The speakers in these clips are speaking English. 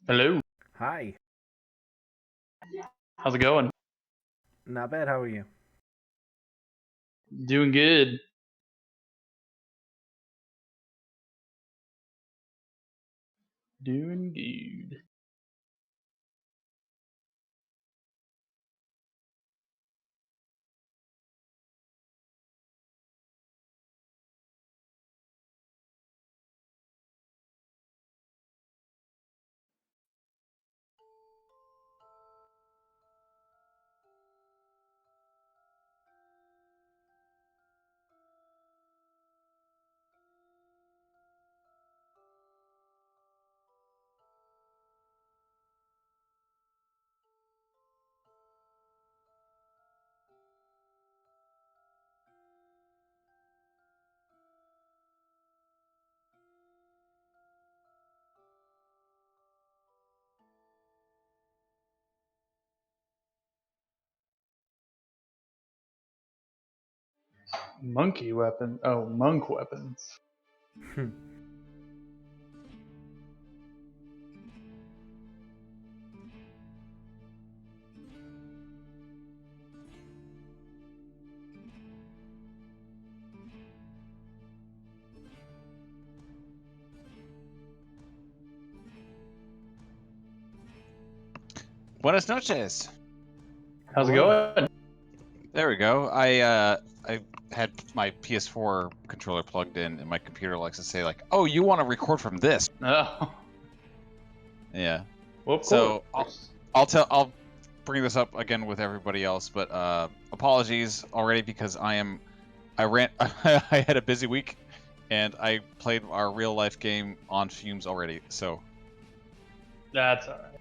Hello. Hi. How's it going? Not bad. How are you? Doing good. Doing good. Monkey weapon. Oh, monk weapons. Buenas noches. How's it Hello. going? There we go. I had my PS4 controller plugged in, and my computer likes to say like, "Oh, you want to record from this?" Oh, Yeah. well, of So course. I'll bring this up again with everybody else, but apologies already because I had a busy week, and I played our real life game on fumes already. That's alright.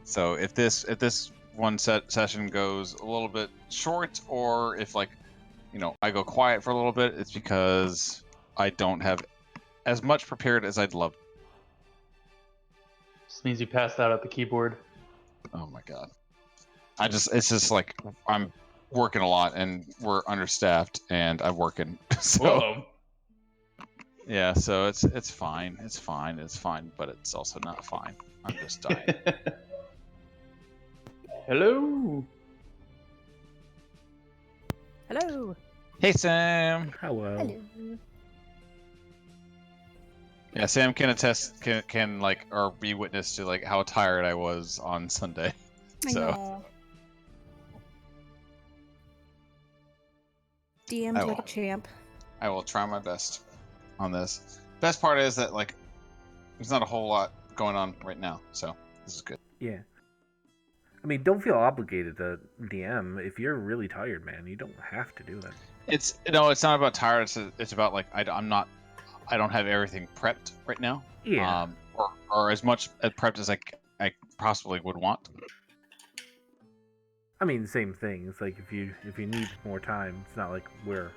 So if this one session goes a little bit short, or if I go quiet for a little bit, it's because I don't have as much prepared as I'd love. Just means you passed out at the keyboard. Oh my god. It's just like I'm working a lot and we're understaffed and I'm working. So Whoa. yeah, so it's fine. It's fine, but it's also not fine. I'm just dying. Hello. Hello. Hey Sam. Hello. Hello. Yeah, Sam can attest can like or be witness to like how tired I was on Sunday. I So know. DM'd I like a will. champ. I will try my best on this. Best part is that like there's not a whole lot going on right now, so this is good. Yeah. I mean, don't feel obligated to DM. If you're really tired, man, you don't have to do that. It's it's not about tired. It's about like I don't have everything prepped right now. Yeah. Or as much prepped as I possibly would want. I mean, same thing. It's like if you need more time, it's not like we're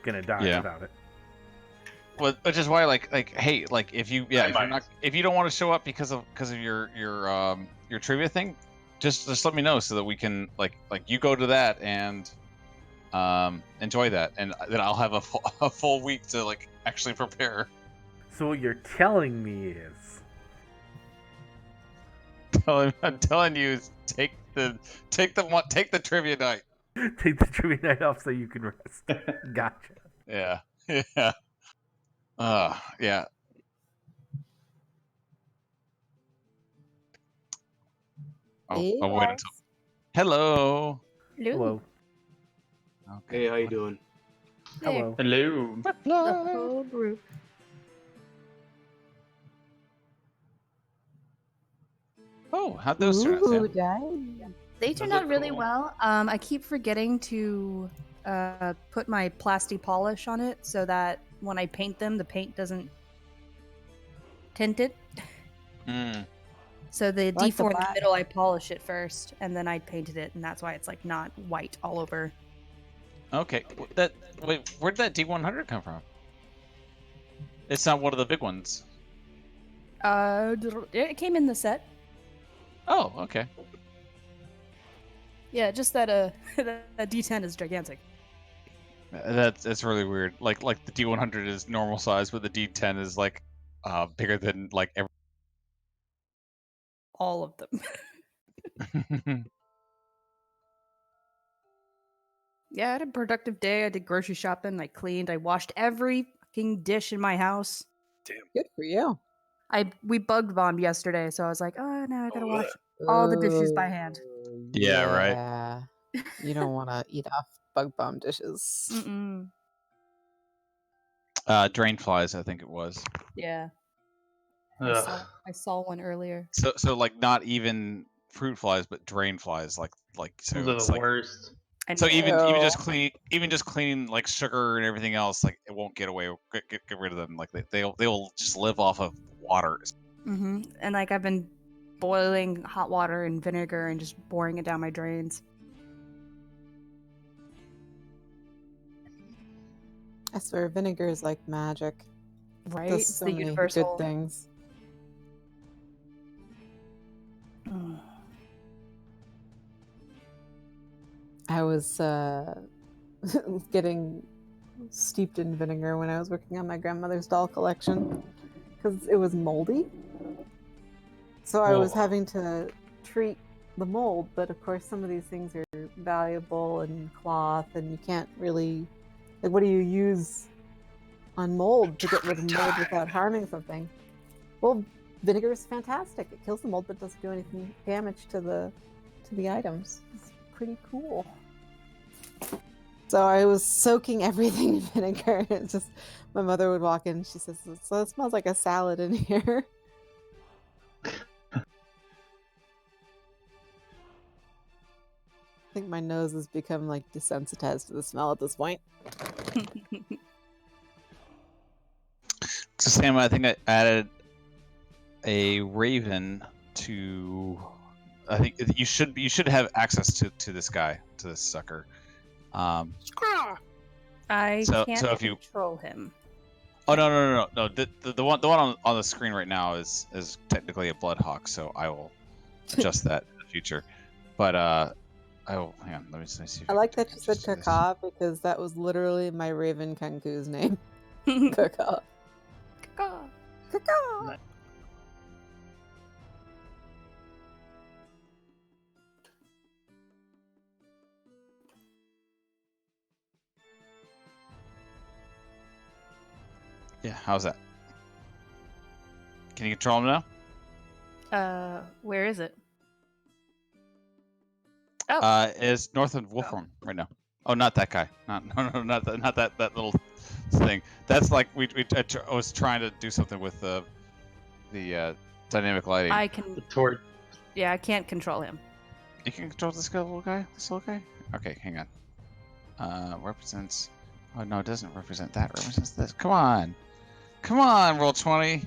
gonna die Yeah. without it. Well, which is why like hey like if you I if you don't want to show up because of your trivia thing, just let me know so that we can like you go to that and enjoy that, and then I'll have a full week to like actually prepare. So what you're telling me is, I'm telling you, take the trivia night. take the trivia night off so you can rest. Gotcha. Yeah, yeah, yeah. Hey, I'll wait guys. until. Hello. Hello. Okay. Hey, how you doing? Hello. Hello. The whole group. Oh, how'd those turn out, Sam? guys. They turned Those out look really cool. well. I keep forgetting to put my plasti polish on it so that when I paint them, the paint doesn't tint it. Mm. So the Like the D4 in the black. middle, I polish it first, and then I painted it, and that's why it's like not white all over. Okay. Wait, where'd that D100 come from? It's not one of the big ones. It came in the set. Oh, okay. Yeah, just that that D10 is gigantic. That's really weird. Like the D100 is normal size, but the D10 is like bigger than like every. all of them. Yeah, I had a productive day. I did grocery shopping. I cleaned. I washed every fucking dish in my house. Damn. Good for you. We bug bombed yesterday, so I was like, oh, now I gotta Oh, wash all the dishes by hand. Yeah, right. Yeah. You don't want to eat off bug bomb dishes. Mm-mm. Drain flies, I think it was. Yeah, Ugh. I saw one earlier. So like not even fruit flies, but drain flies. Like so Those are it's the like worst. I so know. even just cleaning like sugar and everything else, like it won't get away. Get rid of them. Like they'll just live off of water. Mm-hmm. And like I've been boiling hot water and vinegar and just pouring it down my drains. I swear, vinegar is like magic. Right? Does It's so the many universal. good things. Mm. I was getting steeped in vinegar when I was working on my grandmother's doll collection because it was moldy. So I was Whoa. having to treat the mold, but of course some of these things are valuable and cloth, and you can't really, like, what do you use on mold to get rid of mold without harming something? Well, vinegar is fantastic. It kills the mold, but doesn't do anything damage to the items. It's pretty cool. So I was soaking everything in vinegar. It's just, my mother would walk in and she says, so it smells like a salad in here. I think my nose has become like desensitized to the smell at this point. So Sam, I think I added a raven to. I think you should have access to this guy, to this sucker. I So can't if you control him. oh no. The one on the screen right now is technically a bloodhawk, so I will adjust that in the future. But I will hang on. Let me see. If I like that you said just do this. Kaka because that was literally my Raven Kanku's name. Kaka. Caw. Kaka. Yeah, how's that? Can you control him now? Where is it? Oh, Is north of Wolfram right now. Oh, not that guy. Not that little thing. That's like I was trying to do something with the dynamic lighting. I can. The torch. Yeah, I can't control him. You can control this little guy. This little guy. Okay, hang on. Represents. Oh no, it doesn't represent that. It represents this. Come on, roll 20.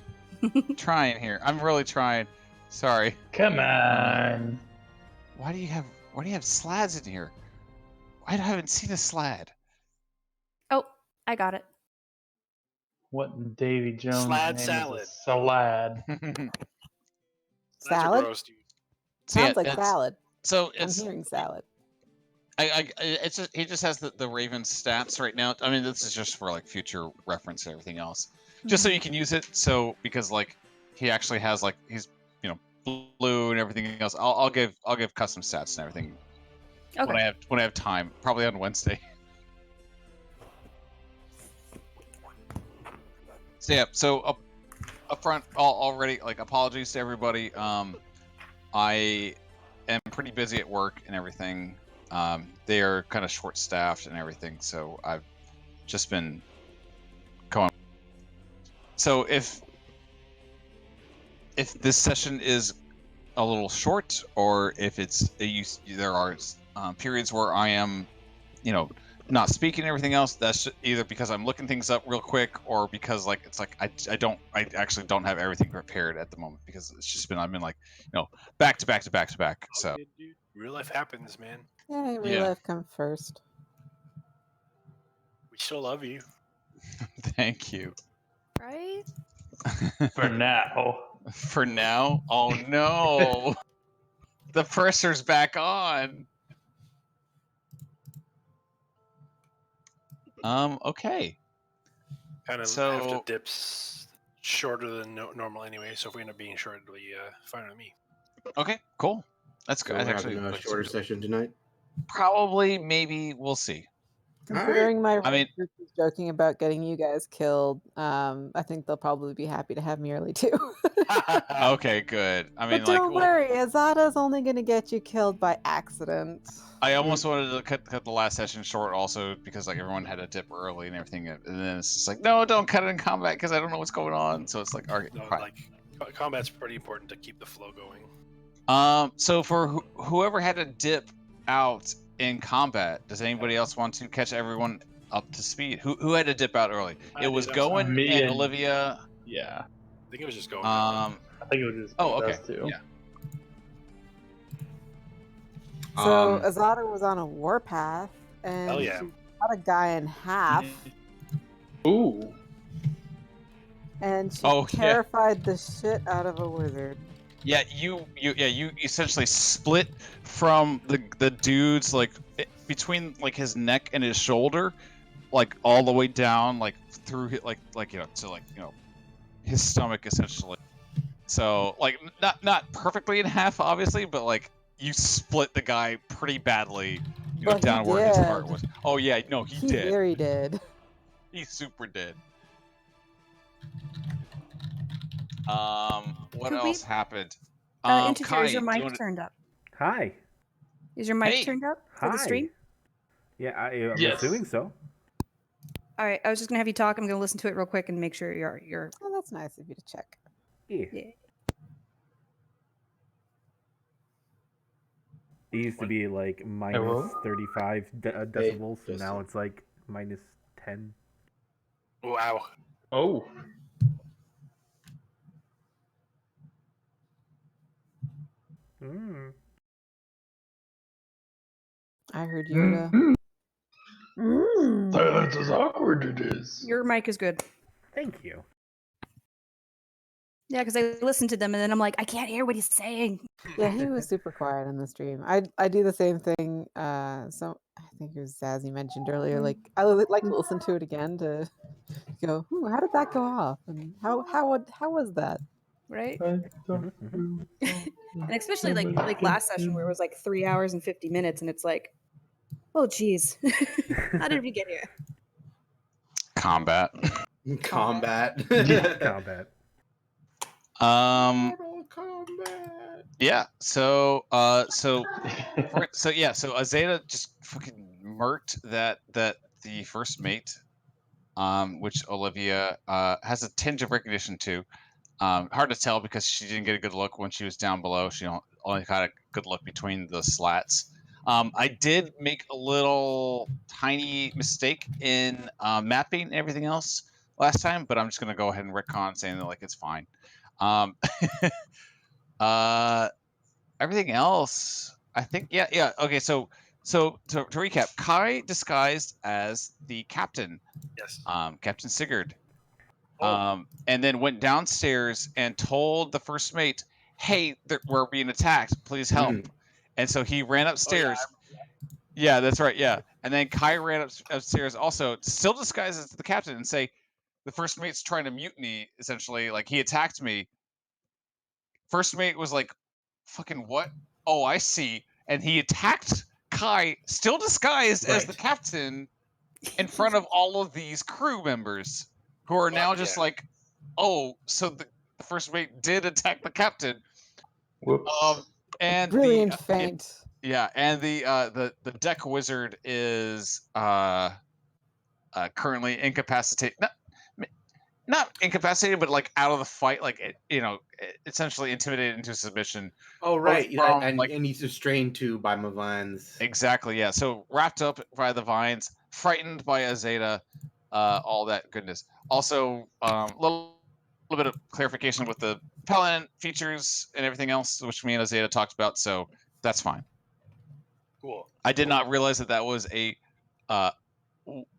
Trying here. I'm really trying. Sorry. Come on. Why do you have slads in here? I haven't seen a slad. Oh, I got it. What in Davy Jones' Slad name salad. is a salad? That's Salad? gross, dude. Sounds like salad. So I'm it's hearing salad. it's just, he just has the Raven stats right now. I mean, this is just for like future reference and everything else, just so you can use it. So because like he actually has like he's blue and everything else. I'll give custom stats and everything Okay. when I have time, probably on Wednesday. So yeah, so up front already, like, apologies to everybody. I am pretty busy at work and everything. They are kind of short staffed and everything, so I've just been going. So if this session is a little short, or if there are periods where I am, not speaking and everything else, that's either because I'm looking things up real quick, or because like it's like I actually don't have everything prepared at the moment, because it's just been I've been like back to back to back to back. So Good, dude. Real life happens, man. Yeah, real Yeah. life comes first. We still love you. thank you. Right? For now. For now. Oh no. The pressure's back on. Okay. Kind of So- have to dip shorter than normal anyway, so if we end up being short, it'll be fine with me. Okay, cool. That's So good. That's we're actually having a like, shorter super- session tonight. probably, maybe we'll see. Considering my I mean- group is joking about getting you guys killed, I think they'll probably be happy to have me early too. Okay, good. I mean, But like, don't well, worry, Azadeh's only going to get you killed by accident. I almost wanted to cut the last session short, also because like everyone had a dip early and everything, and then it's just like, no, don't cut it in combat because I don't know what's going on. So it's like, all right, No, fine. like combat's pretty important to keep the flow going. So for whoever had to dip out in combat, does anybody else want to catch everyone up to speed? Who had to dip out early? I It was did, I'm Gowan sorry. Me and and- Olivia. Yeah. I think it was just going. Um. I think it was just Oh, okay. us two. Yeah. So Azadeh was on a warpath, and Hell yeah. she cut a guy in half, Ooh. and she Oh, yeah. terrified the shit out of a wizard. Yeah, you essentially split from the dude's like between like his neck and his shoulder, like all the way down, like through like to like his stomach essentially. So like not perfectly in half, obviously, but like you split the guy pretty badly, But he down where his heart did. was. Oh yeah, no, he did. Very did. He super did. What Could we- else happened? Integer, Kai, is your do you mic wanna- turned up? Hi. Is your mic Hey. turned up for the Hi. stream? Yeah, I'm Yes. assuming so. All right, I was just gonna have you talk. I'm gonna listen to it real quick and make sure you're. Oh, that's nice of you to check. Yeah. Yeah. It used to be like minus Hello? 35 decibels, and now Justin. it's like minus 10. Wow. Oh. Mm. I heard Yoda. Mhm. Mm. That's as awkward it is. Your mic is good. Thank you. Yeah, because I listened to them and then I'm like, I can't hear what he's saying. Yeah, he was super quiet in the stream. I do the same thing. So I think it was Zazzy mentioned earlier. Like I like to listen to it again to go, how did that go off, and how was that? Right? I don't Mhm, And especially like last session where it was like 3 hours and 50 minutes, and it's like, oh geez, how did we get here? Combat. Combat. Combat. Mortal Kombat. Yeah. So so Azadeh just fucking murked that the first mate, which Olivia has a tinge of recognition to. Hard to tell because she didn't get a good look when she was down below. She only got a good look between the slats. I did make a little tiny mistake in mapping and everything else last time, but I'm just gonna go ahead and retcon saying that like it's fine. Um, everything else, I think, yeah. Okay, so to recap, Kai disguised as the captain, Yes. Captain Sigurd, Oh. and then went downstairs and told the first mate, "Hey, we're being attacked. Please help." And so he ran upstairs. Yeah, that's right. Yeah, and then Kai ran upstairs also, still disguised as the captain, and say, "The first mate's trying to mutiny. Essentially, like he attacked me." First mate was like, "Fucking what? Oh, I see." And he attacked Kai, still disguised as the Right. captain, in front of all of these crew members, who are now just yeah. like, "Oh, so the first mate did attack the captain." Whoops. And Brilliant the feint. yeah, and the deck wizard is currently incapacitated. Not incapacitated, but like out of the fight, like essentially intimidated into submission. Oh right, yeah, from, and like- he's restrained too by my vines. Exactly, yeah. So wrapped up by the vines, frightened by Azadeh, all that goodness. Also, little bit of clarification with the Paladin features and everything else, which me and Azadeh talked about. So that's fine. Cool. I did not realize that was a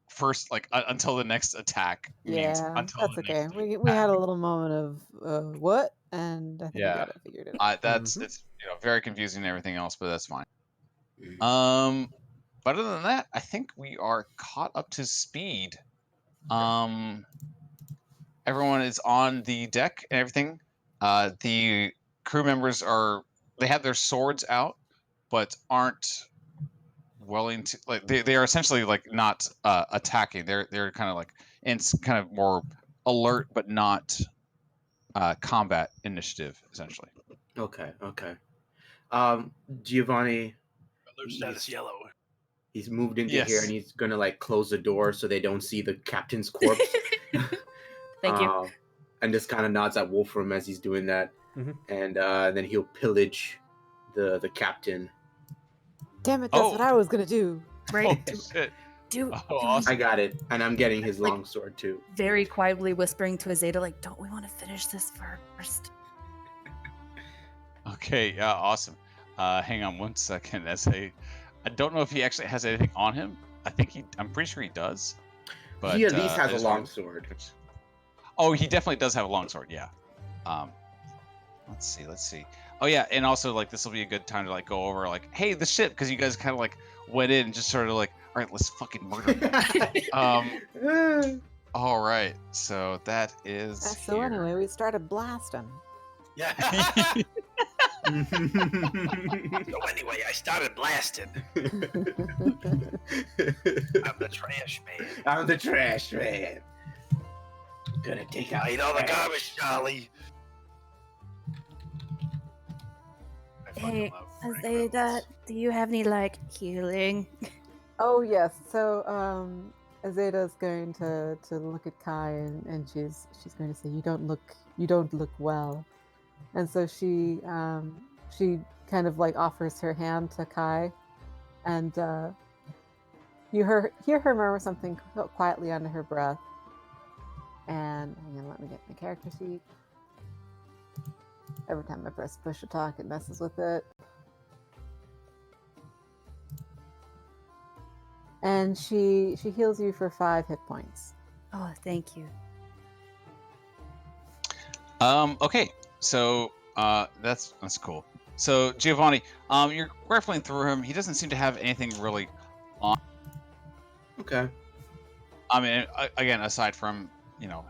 first, like until the next attack. means Yeah, until that's the okay. next We had a little moment of what, and I think we Yeah. got it figured out. That's Mhm. it's very confusing and everything else, but that's fine. Mm. But other than that, I think we are caught up to speed. Everyone is on the deck and everything. The crew members are they have their swords out, but aren't willing to like they are essentially like not attacking. They're kind of like kind of more alert, but not combat initiative essentially. Okay. Giovanni, Alert status yellow. he's moved into Yes. here and he's gonna like close the door so they don't see the captain's corpse. Thank you. And just kind of nods at Wolfram as he's doing that, Mhm. and then he'll pillage the captain. Damn it, that's Oh. what I was gonna do. Right? Oh shit! Do Oh, awesome. I got it, and I'm getting his Like- longsword too. very quietly whispering to Azadeh, like, don't we want to finish this first? Okay, yeah, awesome. Hang on one second. I don't know if he actually has anything on him. I'm pretty sure he does. But He at least I has a just wanna- longsword. Oh, he definitely does have a longsword. Yeah. Let's see. Oh yeah, and also like this will be a good time to like go over like, hey, the ship, because you guys kind of like went in and just sort of like, all right, let's fucking murder him. All right, so that is. So here. anyway, we started blasting. Yeah. So anyway, I started blasting. I'm the trash man. I'm the trash man. Gonna take out I ate all the trash. garbage, Charlie. I fucking Hey, love Frank Azadeh, Reynolds. do you have any, like, healing? Oh yes. So Azadeh's going to look at Kai and she's going to say, you don't look well. And so she kind of like offers her hand to Kai, and you hear her murmur something quietly under her breath. And hang on, let me get my character sheet. Every time I press push to talk, it messes with it. And she heals you for 5 hit points. Oh, thank you. Okay, so that's cool. So Giovanni, you're rifling through him. He doesn't seem to have anything really on. Okay. I mean, again, aside from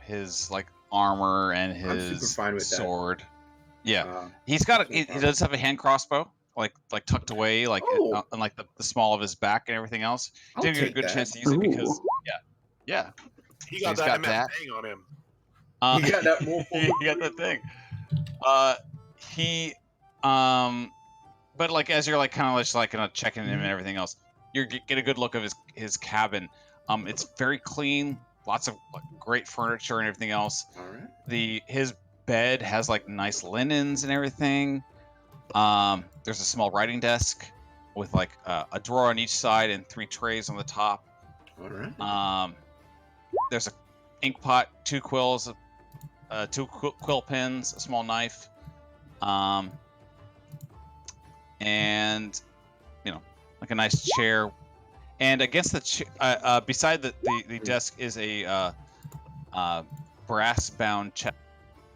his like armor and I'm super his fine with that. sword. Yeah, Uh, he's got so he far. does have a hand crossbow, like tucked away, like Oh. on like the small of his back and everything else. I'll Didn't get a take good that. chance to use it because yeah. He got He's that got MF that. thing on him. You got that wolf. he got that thing. But like as you're like kind of just like checking him and everything else, you get a good look of his cabin. It's very clean, lots of like, great furniture and everything else. All right. His bed has like nice linens and everything. There's a small writing desk with like a drawer on each side and 3 trays on the top. All right. There's a ink pot, 2 quills, 2 quill pens, a small knife, and like a nice chair. And against the beside the desk is a brass bound chest.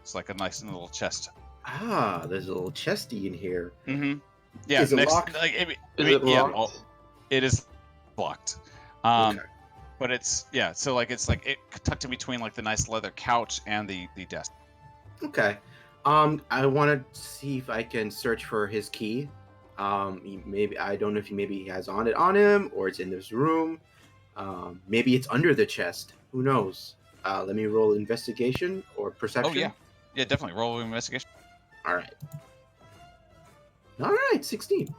It's like a nice little chest. Ah, there's a little chesty in here. Mm-hmm. Yeah. Is it locked? Like, Is it yeah, locked? it is locked. Okay. But it's so like it's like it tucked in between like the nice leather couch and the desk. Okay. I want to see if I can search for his key. Maybe I don't know if he has it on him or it's in this room. Maybe it's under the chest. Who knows? Let me roll investigation or perception. Oh yeah, definitely roll investigation. All right, 16.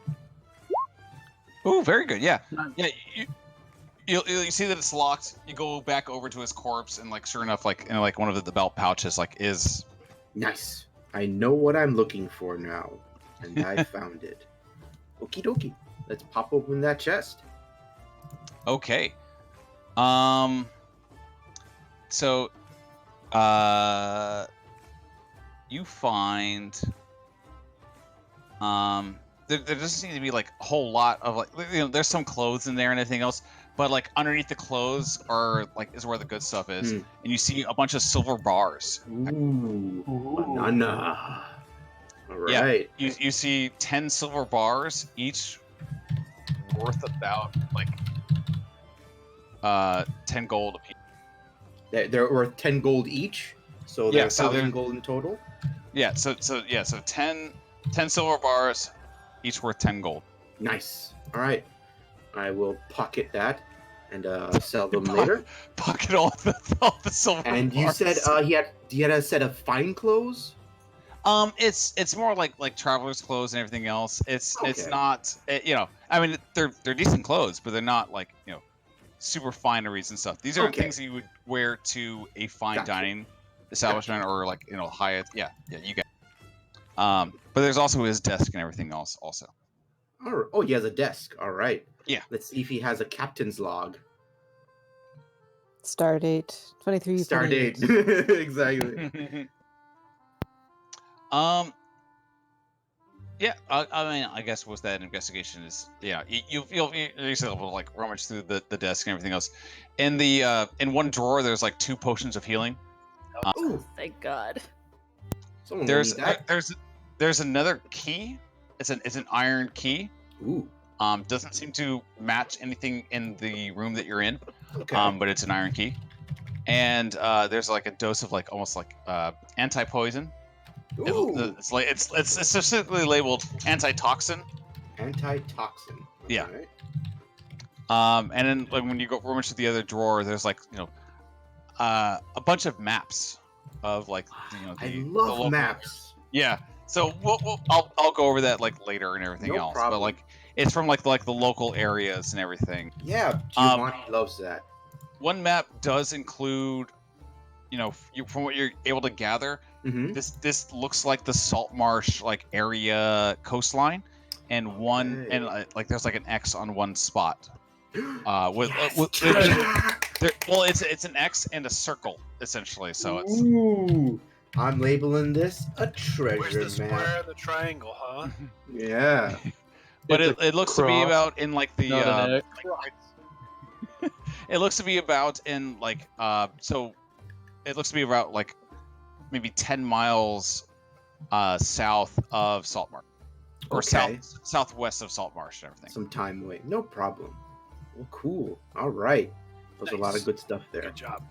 Oh, very good. Yeah, yeah. You see that it's locked. You go back over to his corpse, and like sure enough, like in like one of the belt pouches, like is Nice. I know what I'm looking for now, and I found it. Okie dokie. Let's pop open that chest. okay. So, you find there doesn't seem to be like a whole lot of like there's some clothes in there and everything else, but like underneath the clothes are like is where the good stuff is, and you see a bunch of silver bars. Ooh. Banana. All Yeah. right. You see 10 silver bars, each worth about like 10 gold a piece. They're worth 10 gold each, so Yeah, they're so 1,000 they're- gold in total. Yeah, so 10 10 silver bars, each worth 10 gold. Nice. All right. I will pocket that and sell them later. Pocket all the silver And you bars. said he had a set of fine clothes. It's more like traveler's clothes and everything else. It's Okay. not, I mean, they're decent clothes, but they're not like, super fineries and stuff. These are Okay. things that you would wear to a fine Gotcha. dining establishment or like, Hyatt. Yeah, you get. But there's also his desk and everything else also. Oh, he has a desk. All right. Yeah. Let's see if he has a captain's log. Stardate 23. Star date. Exactly. Yeah, I mean, I guess with that investigation is, you're able to like rummage through the desk and everything else. In the in one drawer, there's like 2 potions of healing. Ooh, Thank God. someone will There's need that. there's another key. It's an iron key. Ooh. Doesn't seem to match anything in the room that you're in. Okay. But it's an iron key. And there's like a dose of like almost like anti-poison. Ooh. It's specifically labeled antitoxin. Antitoxin. Yeah. Alright. And then like when you go rummage through the other drawer, there's like a bunch of maps of like I the love local maps. Yeah. So I'll go over that like later and everything No else. problem. But like it's from like the local areas and everything. Yeah, Giovanni loves that. One map does include, from what you're able to gather, Mm-hmm. this looks like the Saltmarsh like area coastline, and one Okay. and like there's like an X on one spot. With Yes. well, it's an X and a circle essentially. So it's Ooh. I'm labeling this a Where's treasure the square map. and the triangle, huh? Yeah. but It's a it looks to be cross, about in like the not an X. it looks to be about in like so it looks to be about like maybe 10 miles south of Saltmarsh or Okay. southwest of Saltmarsh and everything. Some time away. No problem. Well, cool. All right. There's a lot Nice. of good stuff there. Good job.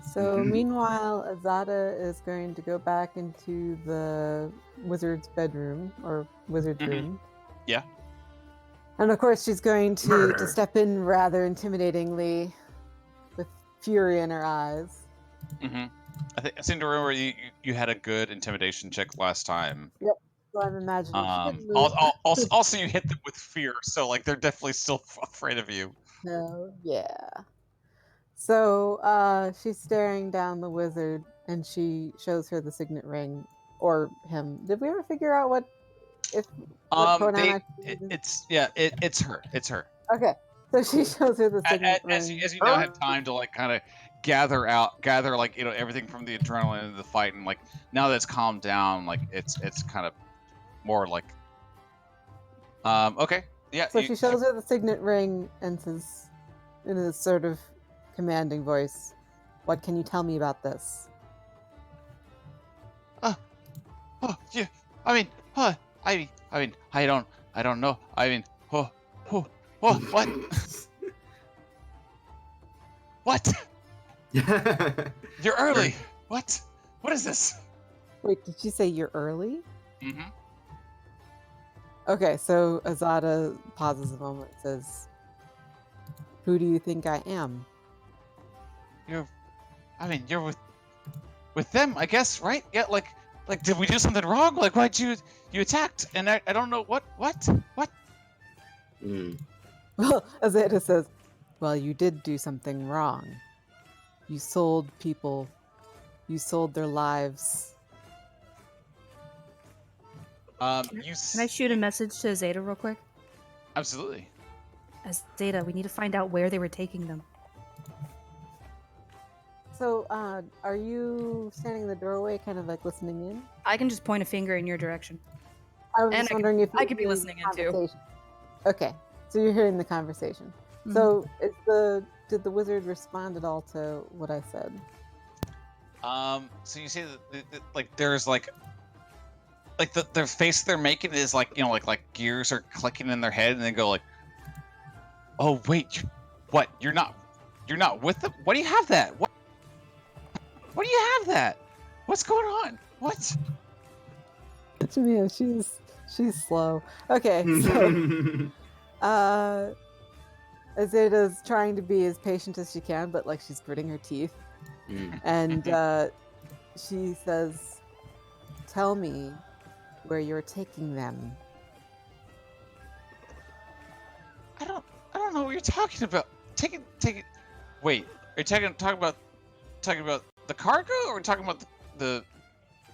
So Mhm. meanwhile, Azadeh is going to go back into the wizard's bedroom or wizard's Mhm. room. Yeah. And of course, she's going to Murder. step in rather intimidatingly with fury in her eyes. Mm-hmm. I seem to remember you had a good intimidation check last time. So I'm imagining she didn't move. Also you hit them with fear, so like they're definitely still afraid of you. No, yeah. So she's staring down the wizard and she shows her the signet ring or him. Did we ever figure out what pronoun I should use? It's her. It's her. Okay. So she shows her the signet As ring. you now have time to like kind of gather like everything from the adrenaline of the fight, and like now that it's calmed down, like it's kind of more like okay, yeah. So she shows her the signet ring and says in a sort of commanding voice, "What can you tell me about this?" Oh yeah. I mean, I don't know. I mean, what? What? You're early. What? What is this? Wait, did she say you're early? Mm-hmm. Okay, so Azadeh pauses a moment and says, "Who do you think I am?" You're with them, I guess, right? Yeah, like did we do something wrong? Like why'd you attacked and I don't know what? Mm. Well, Azadeh says, "Well, you did do something wrong. You sold people. You sold their lives." You Can I shoot a message to Zeta real quick? absolutely. As Zeta, we need to find out where they were taking them. So, are you standing in the doorway, kind of like listening in? I can just point a finger in your direction. I was And just I wondering if I you could be were hearing listening the in too. conversation. Okay, so you're hearing the conversation. Mhm. So, did the wizard respond at all to what I said? So you say that like there's like the face they're making is like like gears are clicking in their head and they go like, oh wait, what? You're not with them? Why do you have that? What do you have that? What's going on? What? Yeah, she's She's slow. Okay, so Azadeh's trying to be as patient as she can, but like she's gritting her teeth. And she says, "Tell me where you're taking them." I don't know what you're talking about. Take it. Wait, are you talking about the cargo, or are we talking about the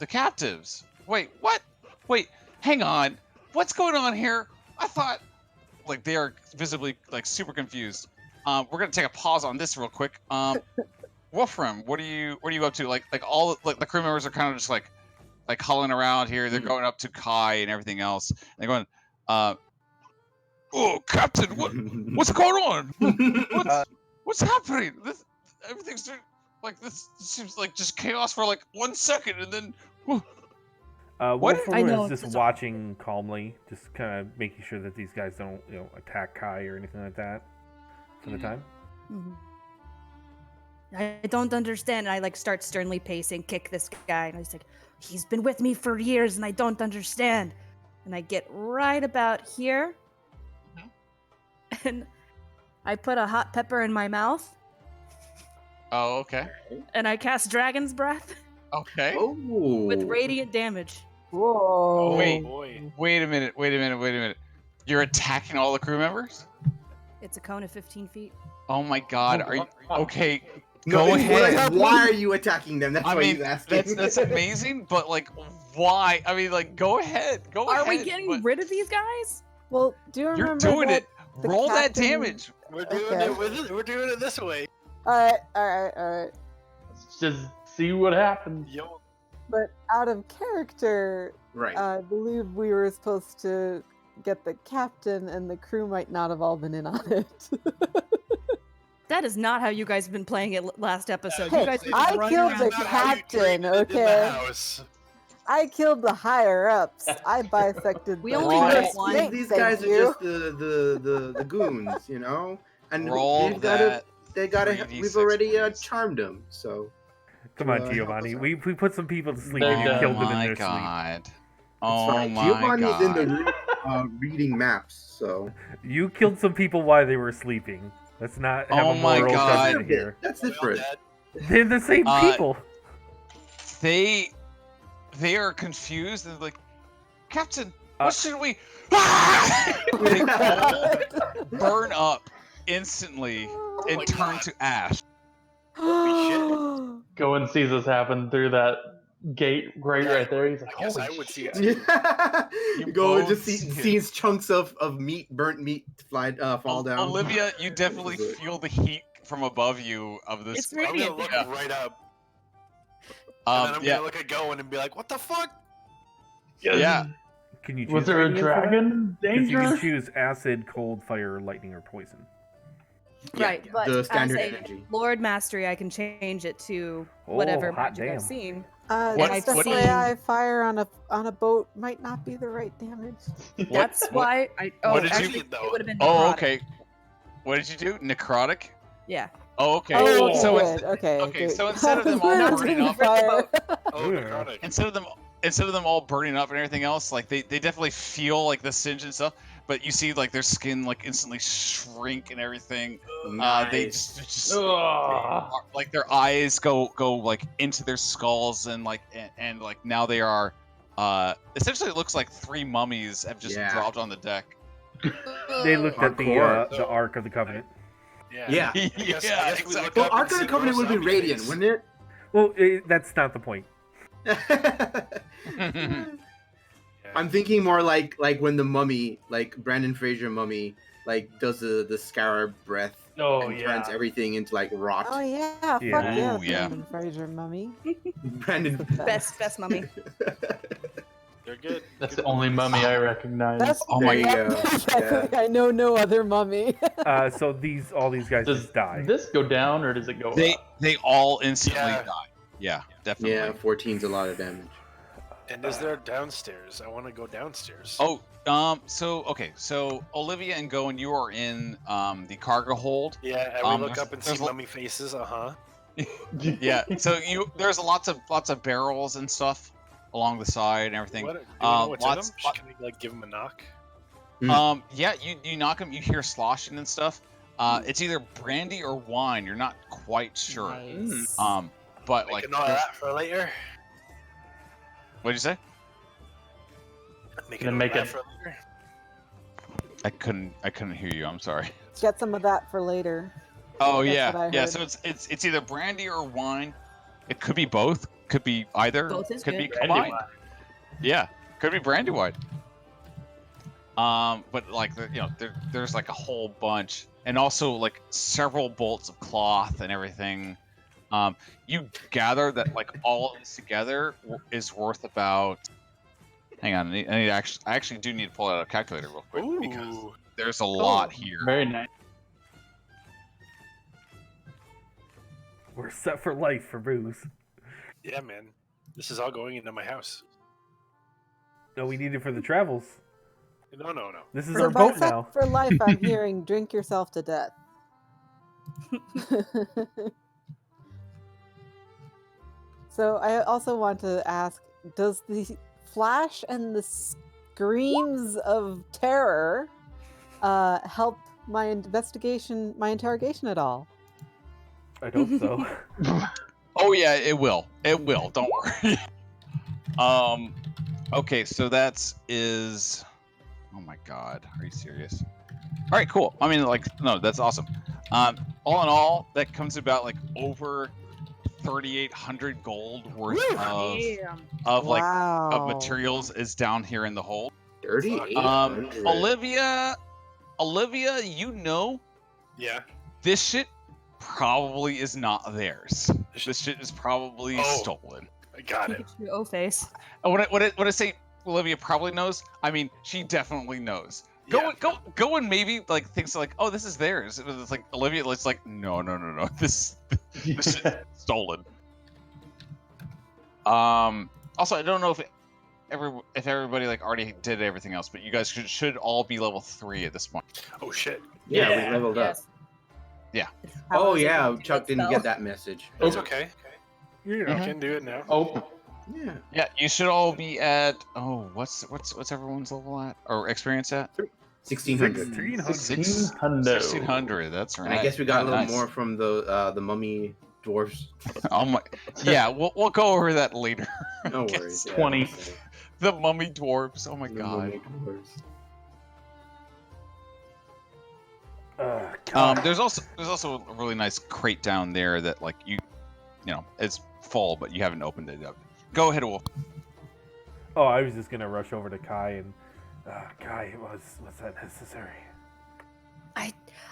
captives? Wait, what? Wait, hang on. What's going on here? I thought, like, they are visibly like super confused. We're gonna take a pause on this real quick. Wolfram, what are you up to? Like all like the crew members are kind of just like hulling around here. They're going up to Kai and everything else. They're going, oh, Captain, what's going on? What's happening? Everything's like this seems like just chaos for like 1 second, and then. Wolfram I know, is just it's watching calmly, just kind of making sure that these guys don't, attack Kai or anything like that for the time. Mhm. I don't understand. And I like start sternly pacing, kick this guy, and I was like, he's been with me for years, and I don't understand. And I get right about here, and I put a hot pepper in my mouth, Oh, okay. and I cast Dragon's Breath Okay. with radiant damage. Whoa! Wait. Boy. Wait a minute. You're attacking all the crew members? It's a cone of 15 feet. Oh my God! Are you okay? No, Go it's ahead. why are you attacking them? That's I why mean, he's asking. that's amazing, but like, why? I mean, like, go ahead. Are we ahead, getting but rid of these guys? Well, do you remember You're doing that it. the Roll that captain- damage. We're doing Okay. it with it. We're doing it this way. All right. Let's just see what happens. Yo, But out of character, Right. I believe we were supposed to get the captain, and the crew might not have all been in on it. That is not how you guys have been playing it last episode. Hey, You guys were I just running killed around the Not how you captain, treated it in the okay? house. I killed the higher ups. I bisected. We the only whole need one. snake, These thank guys are you. just the goons, you know. And Roll they've gotta, that. they gotta. 3d6, We've already please. charmed them. So Come on, help Giovanni. us out. We put some people to sleep Oh and you killed them in my their God. it's Oh fine. my Giovanni's God. in the room reading maps. So sleep. You killed some people while they were sleeping. Let's not have Oh a my moral God. judgment here. that's Well, different. Dad, They're the same people. They are confused and like, Captain, Uh, what should we? They all burn up instantly and my turn God. to ash. Gowan sees this happen through that gate right there. He's like, I guess holy I would see it shit. too. You Go and both just see it. sees chunks of burnt meat fall down. Olivia, you definitely feel the heat from above you of this. It's I'm gonna radiant. look Yeah. right up, and then I'm Yeah. gonna look at Gowan and be like, "What the fuck?" Yeah. Can you choose Was there a radiant for that? dragon 'Cause you can danger? choose acid, cold, fire, lightning, or poison. Yeah, Right, but the as standard a energy. Lord Mastery, I can change it to Oh, whatever hot magic I've damn. seen. What- I've Stuff seen- I fire on a boat might not be the right damage. That's why I. Oh, what did you- actually, though? it would have been. Oh, necrotic. okay. What did you do? Necrotic? Yeah. Oh, okay. Oh, So good. it's, Okay. okay, good. so instead of them I was all worried burning it was up- gonna be fire. Oh, Yeah. necrotic. instead of them all burning up and everything else, like they definitely feel like the singe and stuff, but you see like their skin like instantly shrink and everything. They Nice. just Ugh. like their eyes go like into their skulls and like and like now they are essentially it looks like 3 mummies have just Yeah. dropped on the deck. They looked at Hardcore. the Ark of the Covenant. Yeah. Yeah. I guess we look exactly. up Well, and Ark of see the Covenant those would be zombie radiant, face. wouldn't Well, that's not the point. it? I'm thinking more like when the mummy, like Brandon Fraser mummy, like does the scarab breath Oh and yeah. turns everything into like rot. Oh yeah, fuck Yeah. yeah, Ooh, yeah. Brandon Fraser mummy. Brandon. Best mummy. They're good. That's Good the only ones. mummy I recognize. That's Oh my There you go. I know no other mummy. So all these guys Does just die. this go down or does it go they up? they all instantly Yeah. die. Yeah, definitely. Yeah, 14's a lot of damage. And is there downstairs? I want to go downstairs. Oh, so okay, so Olivia and Gowan, you are in the cargo hold. Yeah, and we look there's- up and see there's a- mummy faces. Yeah, so there's lots of barrels and stuff along the side and everything. What, do you know what's in lots. them? Can we like give him a knock? Yeah, you knock him. You hear sloshing and stuff. It's either brandy or wine. You're not quite sure. Nice. But Make a note of that for later. What'd you say? Make a Then note make of that it- for later. I couldn't hear you. I'm sorry. Get some of that for later. Oh That's yeah, what I yeah. heard. So it's either brandy or wine. It could be both. Could be either. Both is could be good. combined. Yeah, could be brandy wine. But like there's like a whole bunch, and also like several bolts of cloth and everything. You gather that like all of this together is worth about. Hang on, I actually do need to pull out a calculator real quick because Ooh. there's a lot here. Very nice. We're set for life for booze. Yeah, man. This is all going into my house. No, we need it for the travels. No. This is So our by boat set now. for life, I'm hearing drink yourself to death. So I also want to ask, does the flash and the screams of terror help my interrogation at all? I hope so. Oh yeah, it will. It will. Don't worry. Okay, so is. Oh my God, are you serious? All right, cool. I mean, like, no, that's awesome. All in all, that comes about like over 3,800 gold worth of like Wow. of materials is down here in the hold. 3,800. Olivia, you know Yeah. this shit probably is not theirs. This shit is probably Oh. stolen. I got it. Your O face. When I say Olivia probably knows, I mean she definitely knows. Yeah. Gowan maybe like thinks like, oh, this is theirs. It's like Olivia, it's like, no. This shit is stolen. Also, I don't know if everybody like already did everything else, but you guys should all be level 3 at this point. Oh shit. Yeah, Yeah. we leveled up. Yes. Yeah. How Oh was it yeah, going to Chuck didn't spell? get that message. It's okay. You I know. can do it now. Oh, Yeah. Yeah, you should all be at what's everyone's level at or experience at? 1,600. 1600. That's right. And I guess we got a little Nice. more from the mummy dwarves. Oh my, yeah, we'll go over that later. No Yes. worries. Yeah, 20. okay. The mummy dwarves. Oh my The God. mummy dwarves. There's also a really nice crate down there that like you know it's full, but you haven't opened it up. Go ahead, Wolf. Oh, I was just gonna rush over to Kai and Kai, was that necessary?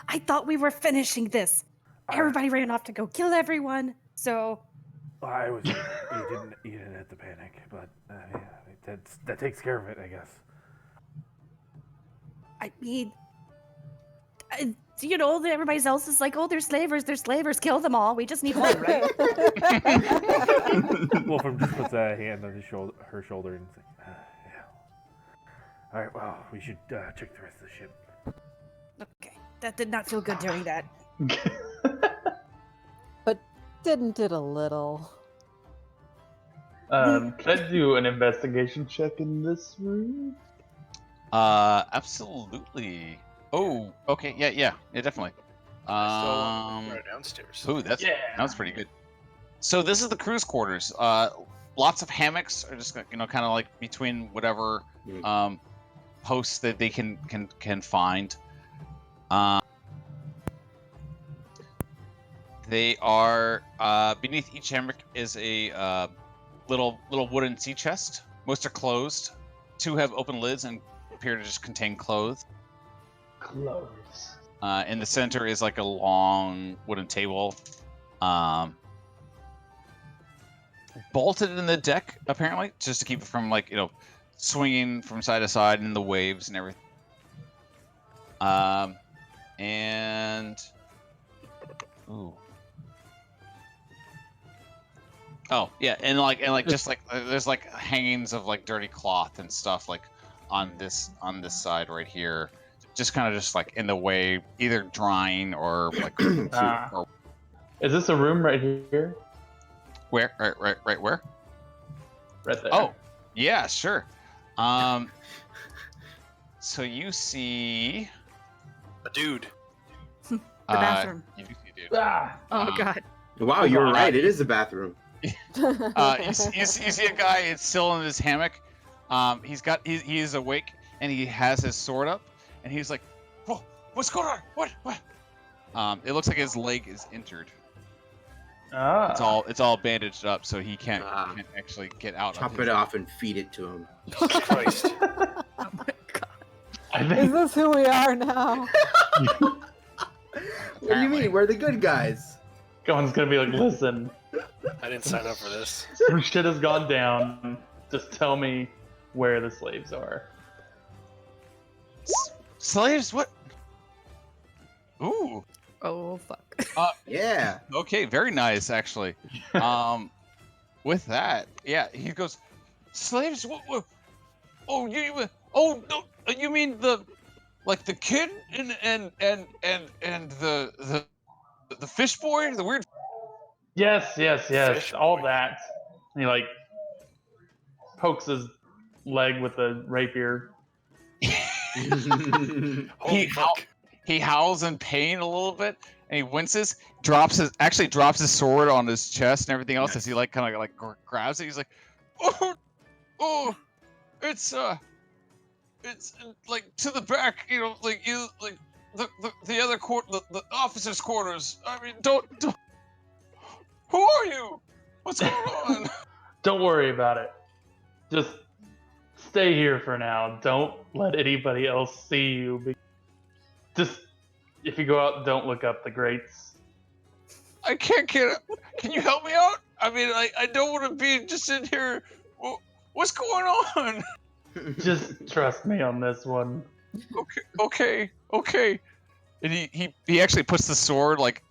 I thought we were finishing this. Everybody ran off to go kill everyone. So I was. You didn't have to panic, but yeah, that takes care of it, I guess. I mean, you know, everybody else is like, oh, they're slavers, kill them all. We just need one, right? Wolfram just puts a hand on her shoulder and says, yeah. All right, well, we should check the rest of the ship. Okay, that did not feel good during that. But didn't it a little? Can I do an investigation check in this room? Absolutely. Oh, okay, yeah, definitely. I still downstairs. Ooh, that's pretty good. So this is the crew's quarters. Lots of hammocks are just kind of like between whatever posts that they can find. They are beneath each hammock is a little wooden sea chest. Most are closed. 2 have open lids and appear to just contain clothes. Close. In the center is like a long wooden table, bolted in the deck apparently, just to keep it from like swinging from side to side in the waves and everything. And ooh. Oh yeah, and just like there's like hangings of like dirty cloth and stuff like on this side right here, just kind of just like in the way, either drying or like. Or Is this a room right here? where? Right where? Right there. Yeah, sure. So you see A dude. The bathroom. You do see, dude. Ah! Oh God. Wow, you were right. It is the bathroom. You see a guy. It's still in his hammock. He is awake and he has his sword up and he's like, "Whoa, what's going on? What?" It looks like his leg is injured. Ah. It's all bandaged up, so he can't actually get out. Chop it off and feed it to him. Jesus Christ. Oh my God. I Is think this who we are now? What do you mean? We're the good guys. Gowan's gonna be like, listen, I didn't sign up for this. some shit has gone down. Just tell me where the slaves are. Slaves? What? Ooh. Oh fuck. Yeah. Okay, very nice actually. With that, yeah, he goes, slaves? What? Oh, no, you mean the kid and the fish boy, the weird. Yes, Fish all boy. that. And he like pokes his leg with a rapier. Holy fuck. He howls in pain a little bit, and he winces, drops his sword on his chest and everything else as he like kind of like grabs it. He's like, oh, it's like to the back, like the other the officers' quarters. I mean, don't. Who are you? What's going on? Don't worry about it. Just stay here for now. Don't let anybody else see you. Just if you go out, don't look up the grates. I can't get it. Can you help me out? I mean, I don't want to be just in here. What's going on? Just trust me on this one. Okay. And he actually puts the sword like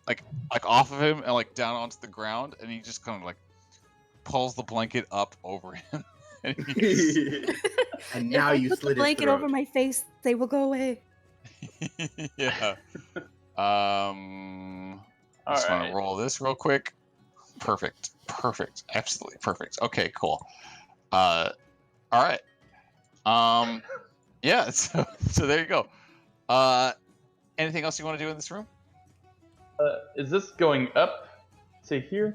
off of him and like down onto the ground, and he just kind of like pulls the blanket up over him. And And now you Put the slit his blanket throat. over my face. They will go away. yeah. Just want Alright. to roll this real quick. Perfect. Absolutely perfect. Okay, cool. All right. Yeah. So there you go. Anything else you want to do in this room? Is this going up to here?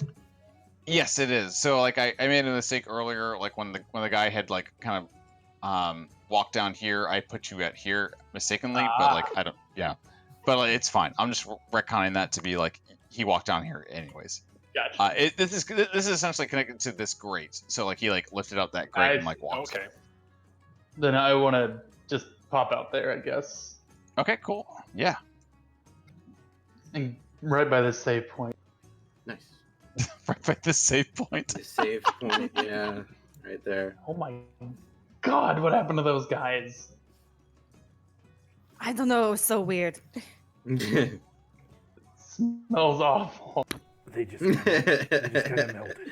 Yes, it is. So like I made a mistake earlier, like when the guy had like kind of walked down here, I put you at here mistakenly, but like I don't, yeah, but like, it's fine. I'm just retconning that to be like he walked down here anyways. Gotcha. This is essentially connected to this grate. So like he like lifted up that grate and like walked. Okay. Then I want to just pop out there, I guess. Okay, cool. Yeah. And right by this save point. Nice. Right by the save point. The save point, yeah, right there. Oh my god, what happened to those guys? I don't know. It was so weird. Smells awful. They just kind of melted.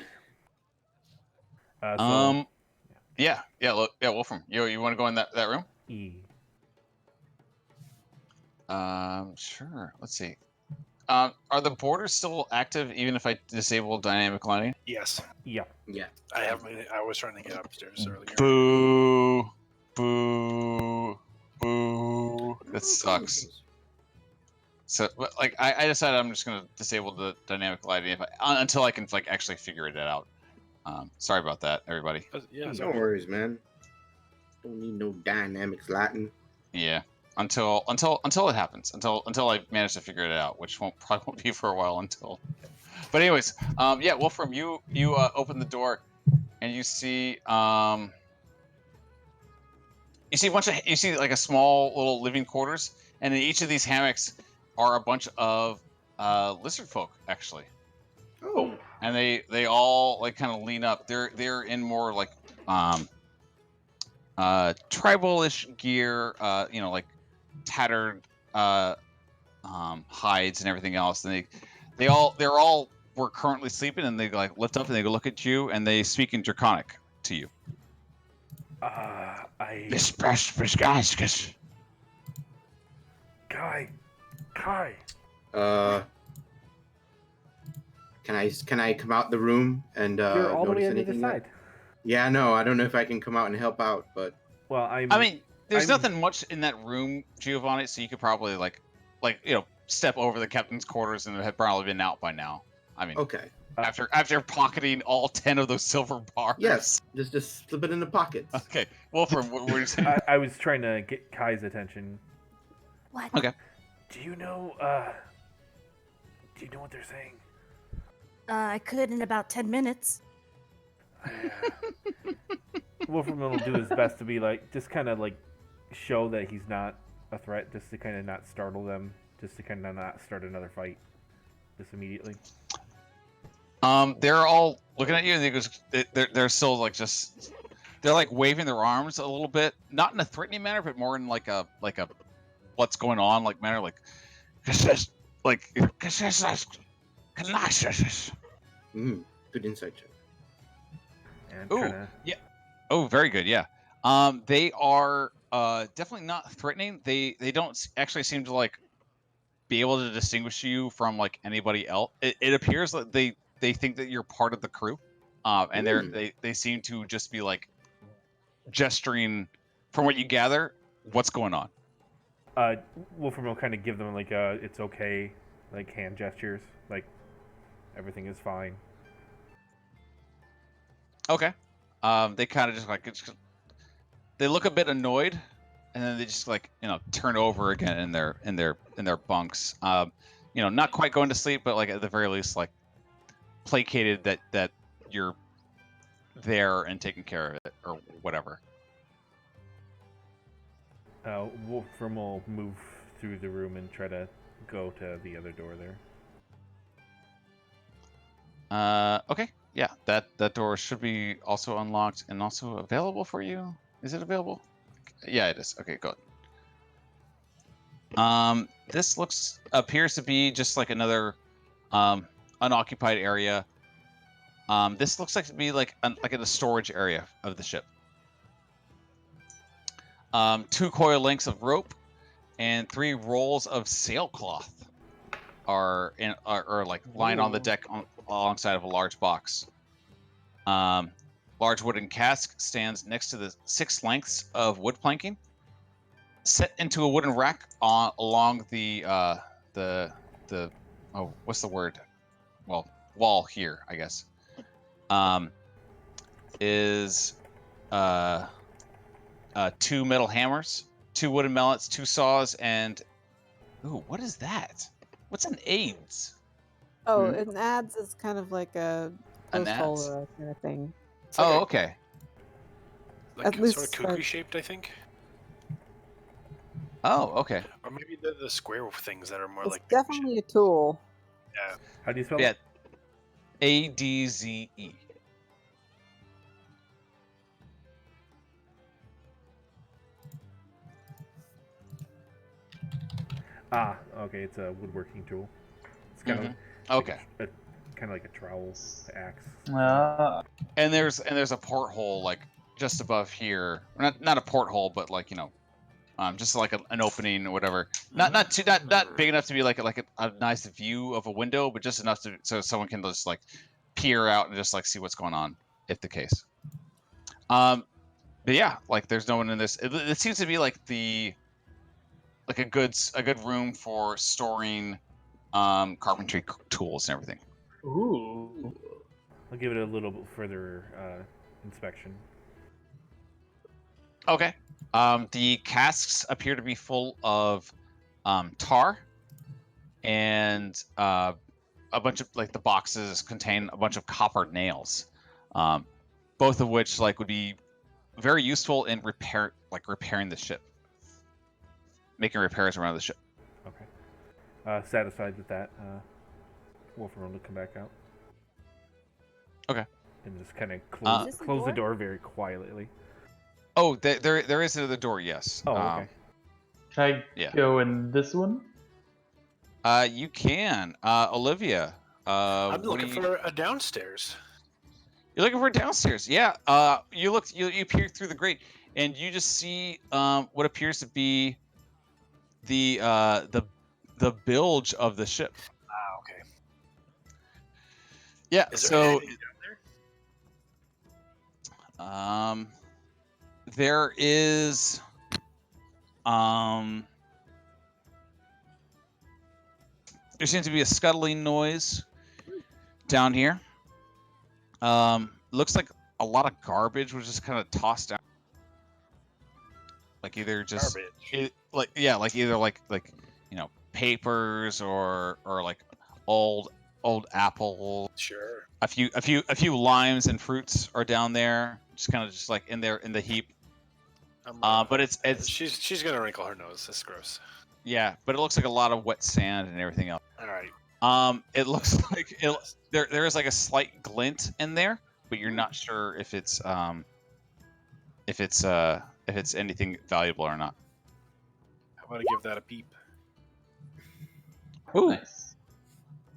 So, Yeah. Look, yeah, Wolfram. You want to go in that room? E. Sure. Let's see. Are the borders still active even if I disable dynamic lighting? Yes. Yeah. Yeah. I was trying to get upstairs earlier. Boo. That sucks. So, like, I decided I'm just gonna disable the dynamic lighting until I can like actually figure it out. Sorry about that, everybody. Yeah. No worries, man. Don't need no dynamics Latin. Yeah. Until it happens. Until I manage to figure it out, which probably won't be for a while until. But anyways, yeah, Wolfram, you open the door, and you see a like a small little living quarters, and in each of these hammocks are a bunch of lizard folk actually. Oh. And they all like kind of lean up. They're in more like tribal-ish gear, like tattered hides and everything else. And they're all were currently sleeping, and they like lift up and they look at you and they speak in Draconic to you. Kai. Can I come out the room and You're all the way notice on the other anything side. yet? Yeah, no, I don't know if I can come out and help out, but Well, I mean, there's I'm- nothing much in that room, Giovanni, so you could probably like step over the captain's quarters and it had probably been out by now. I mean, okay. after pocketing all 10 of those silver bars. Yes, just slip it in the pockets. Okay, Wolfram, what were you saying? I was trying to get Kai's attention. What? Okay. Do you know what they're saying? I could in about 10 minutes. Wolfram will do his best to be like, just kind of like show that he's not a threat, just to kind of not startle them, just to kind of not start another fight, just immediately. They're all looking at you, and they're still like they're like waving their arms a little bit, not in a threatening manner, but more in like a what's going on like manner, like Good insight check. And Ooh, trying yeah. Oh, very good. Yeah. They are definitely not threatening. They don't actually seem to like be able to distinguish you from like anybody else. It appears that they think that you're part of the crew, and they seem to just be like gesturing. From what you gather, what's going on? Wolfram will kind of give them like it's okay, like hand gestures, like everything is fine. Okay. They kind of just like they look a bit annoyed, and then they just like turn over again in their bunks. Not quite going to sleep, but like at the very least like placated that you're there and taking care of it or whatever. Wolfram will move through the room and try to go to the other door there. Okay. Yeah, that door should be also unlocked and also available for you. Is it available? Yeah, it is. Okay, good. This appears to be just like another unoccupied area. This looks like to be like in the storage area of the ship. 2 coil lengths of rope and 3 rolls of sailcloth are like lying on the deck alongside of a large box. Large wooden cask stands next to the 6 lengths of wood planking, set into a wooden rack along the what's the word? Well, wall here, I guess. Is 2 metal hammers, 2 wooden mallets, 2 saws, and what is that? What's an adze? Oh, an adze is kind of like a An post hole adze? or a kind of thing. It's like Okay. Like At sort least, of kooky shaped, I think. Oh, okay. Or maybe the square things that are more It's like definitely a tool. Yeah. How do you spell Yeah. it? ADZE. Ah, okay, it's a woodworking tool. It's kind of Okay. kind of like a trowel axe. And there's a porthole like just above here. Not a porthole, but like just like an opening or whatever. Not big enough to be like a nice view of a window, but just enough so someone can just like peer out and just like see what's going on, if the case. But yeah, like there's no one in this. It seems to be like a good room for storing carpentry tools and everything. Ooh. I'll give it a little bit further inspection. Okay. The casks appear to be full of tar, and a bunch of like the boxes contain a bunch of copper nails, both of which like would be very useful in repairing the ship, making repairs around the ship. Okay. Satisfied with that, Wolfram will come back out. Okay. And just kind of Is this close the the door very quietly. Oh, there is another door. Yes. Oh, okay. Can I go in this one? You can, Olivia. I'm looking for a downstairs. You're looking for downstairs. Yeah. You peer through the grate, and you just see what appears to be the bilge of the ship. Ah, okay. Yeah. Is there So anything down There is there seems to be a scuttling noise down here. Looks like a lot of garbage was just kind of tossed out. Like either just Garbage. like either like papers or like old apples. Sure. A few limes and fruits are down there, just kind of just like in there in the heap. But it's she's gonna wrinkle her nose. That's gross. yeah, but it looks like a lot of wet sand and everything else. All right. It looks like there is like a slight glint in there, but you're not sure if it's anything valuable or not. How about I give that a peep? Ooh. Nice.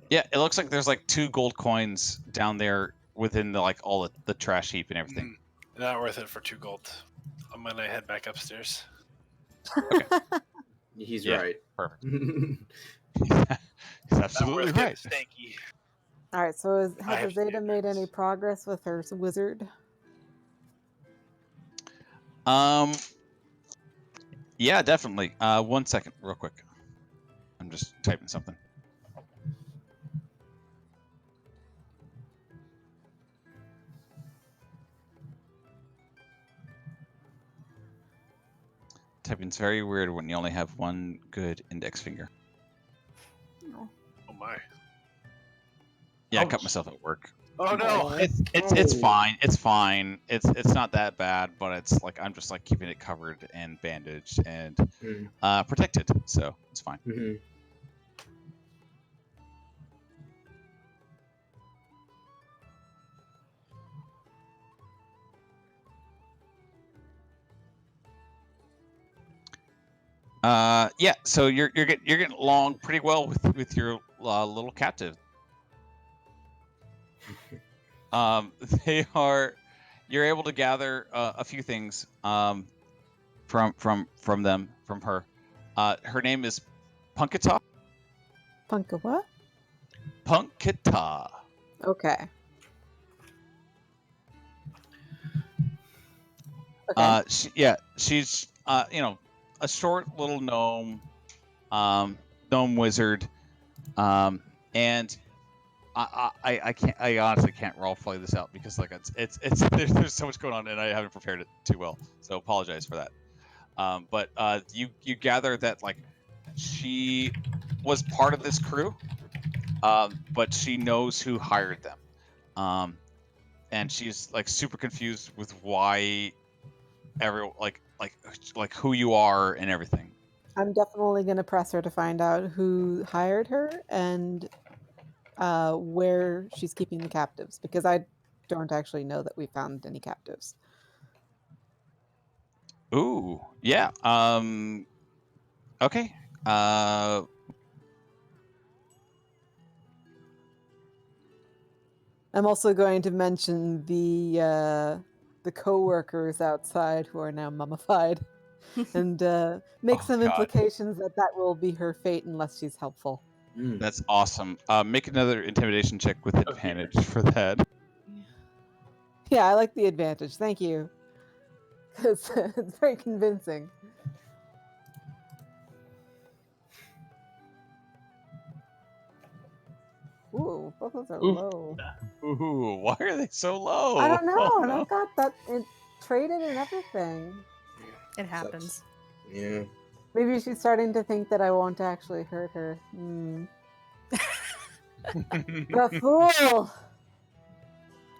Yeah, it looks like there's like 2 gold coins down there within the like all the trash heap and everything. Not worth it for 2 gold. I'm gonna head back upstairs. He's Yeah. right. Perfect. He's absolutely Not worth right. it. Stanky. All right. So I has have to do Azadeh made this. any progress with her wizard? Yeah, definitely. 1 second, real quick. I'm just typing something. Typing's very weird when you only have one good index finger. Oh my. Yeah, I cut Ouch. myself at work. Oh no. It's fine. It's fine. It's not that bad, but it's like I'm just like keeping it covered and bandaged and protected, so it's fine. Mm-hmm. Yeah. So you're getting along pretty well with your little captive. They are. You're able to gather a few things from her. Her name is Punkita. Punka what? Punkita. Okay. Okay. She's a short little gnome, gnome wizard, and I honestly can't roleplay this out because like it's there's so much going on and I haven't prepared it too well, so apologize for that. But you gather that like she was part of this crew, but she knows who hired them, and she's like super confused with why everyone like who you are and everything. I'm definitely going to press her to find out who hired her and where she's keeping the captives, because I don't actually know that we found any captives. Ooh, yeah. Okay. I'm also going to mention the co-workers outside who are now mummified, and make Oh, some God. implications that will be her fate unless she's helpful. That's awesome. Make another intimidation check with advantage for that. Yeah, I like the advantage. Thank you. It's very convincing. Ooh, both of those are Oof. low. Ooh, why are they so low? I don't know, Oh, and no. I've got that traded and everything. It happens. Yeah. Maybe she's starting to think that I won't actually hurt her. The fool!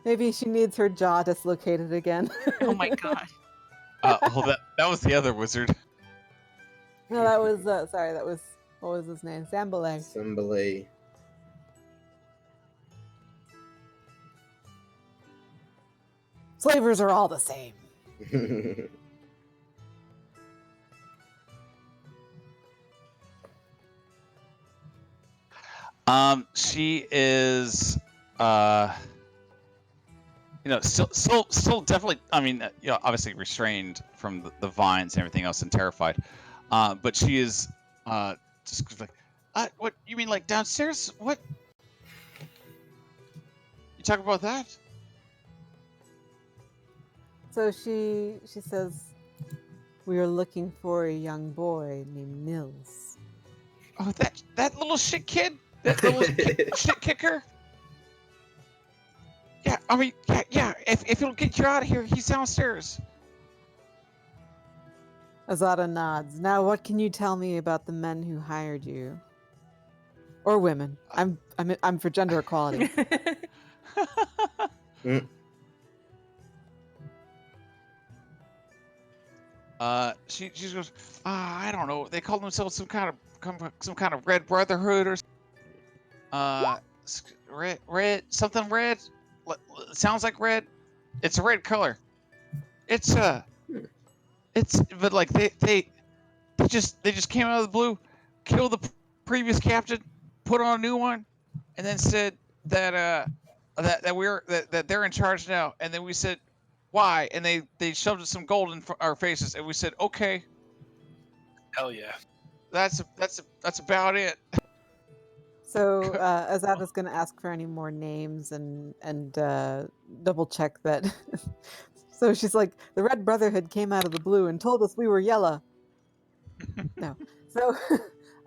Maybe she needs her jaw dislocated again. Oh my god. Well, that was the other wizard. No, that was sorry. That was, what was his name? Zambale. Assembly. Flavors are all the same. She is, still definitely. I mean, obviously restrained from the vines and everything else, and terrified. But she is, just like, what you mean, like downstairs? What? You talk about that? So she says, "We are looking for a young boy named Nils." Oh, that little shit kid, that little shit kicker. Yeah, I mean, yeah. If it'll get you out of here, he's downstairs. Azadeh nods. Now, what can you tell me about the men who hired you, or women? I'm for gender equality. She goes, I don't know. They call themselves some kind of red brotherhood or red something red. Sounds like red. It's a red color. It's but like they just came out of the blue, killed the previous captain, put on a new one, and then said that that they're in charge now. And then we said, why? And they shoved us some gold in our faces, and we said, okay. Hell yeah. That's about it. So Azadeh's going to ask for any more names and double check that. So she's like, the Red Brotherhood came out of the blue and told us we were yellow. No. So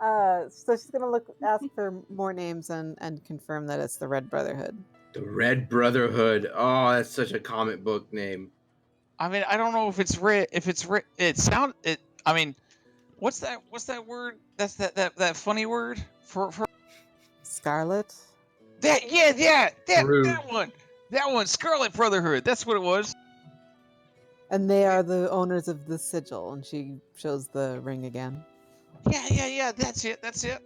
so she's going to ask for more names and confirm that it's the Red Brotherhood. The Red Brotherhood. Oh, that's such a comic book name. I mean, I don't know if it's red. If it's red, I mean, what's that word? That's that funny word for Scarlet? That one, Scarlet Brotherhood. That's what it was. And they are the owners of the sigil, and she shows the ring again. Yeah. That's it.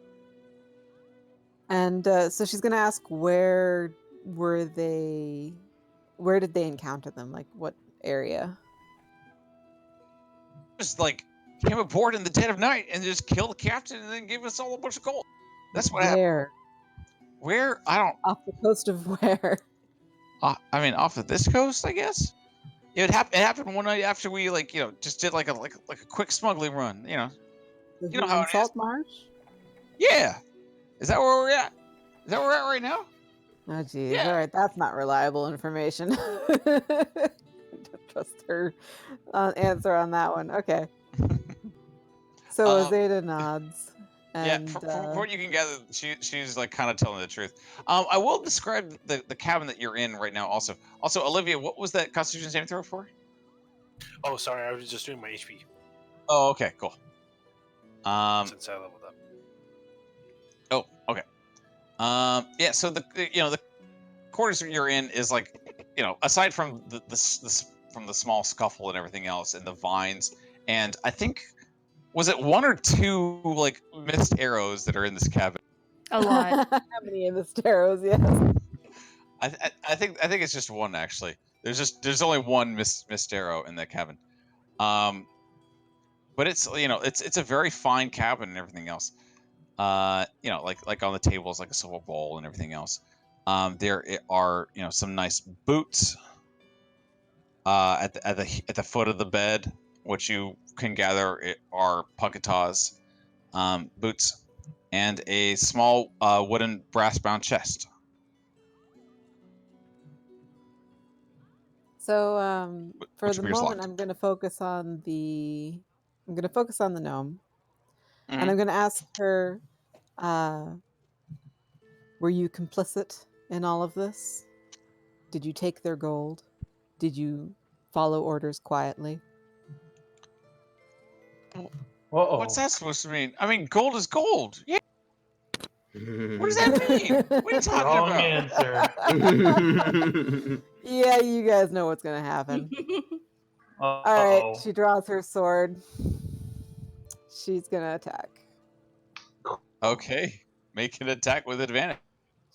And so she's going to ask, where did they encounter them? Like, what area? Just like came aboard in the dead of night and just killed the captain and then gave us all a bunch of gold. That's what happened. Where? I don't. Off the coast of where? I mean, off of this coast, I guess. It happened one night after we just did like a quick smuggling run. You know how it is. Saltmarsh? Yeah. Is that where we're at? Is that where we're at right now? Oh, geez. Yeah. All right, that's not reliable information. Don't trust her answer on that one. Okay. So Azadeh nods. And, yeah, from what you can gather, she's like kind of telling the truth. I will describe the cabin that you're in right now. Also, Olivia, what was that Constitution saving throw for? Oh, sorry, I was just doing my HP. Oh, okay, cool. Since I leveled up. Oh, okay. Yeah. So the quarters you're in is like, aside from the small scuffle and everything else, and the vines, and I think. Was it one or two like missed arrows that are in this cabin? A lot. How many missed arrows? Yes. I think it's just one actually. There's only one missed arrow in that cabin. But it's it's a very fine cabin and everything else. Like on the tables like a silver bowl and everything else. There are some nice boots. At the foot of the bed, which you can gather are Punkata's boots, and a small wooden brass-bound chest. So for the moment, locked. I'm going to focus on the gnome, Mm-hmm. and I'm going to ask her, were you complicit in all of this? Did you take their gold? Did you follow orders quietly? What's that supposed to mean? I mean, gold is gold. Yeah. What does that mean? What are you talking Wrong about? answer. Yeah, you guys know what's going to happen. All right, she draws her sword. She's going to attack. Okay, make an attack with advantage.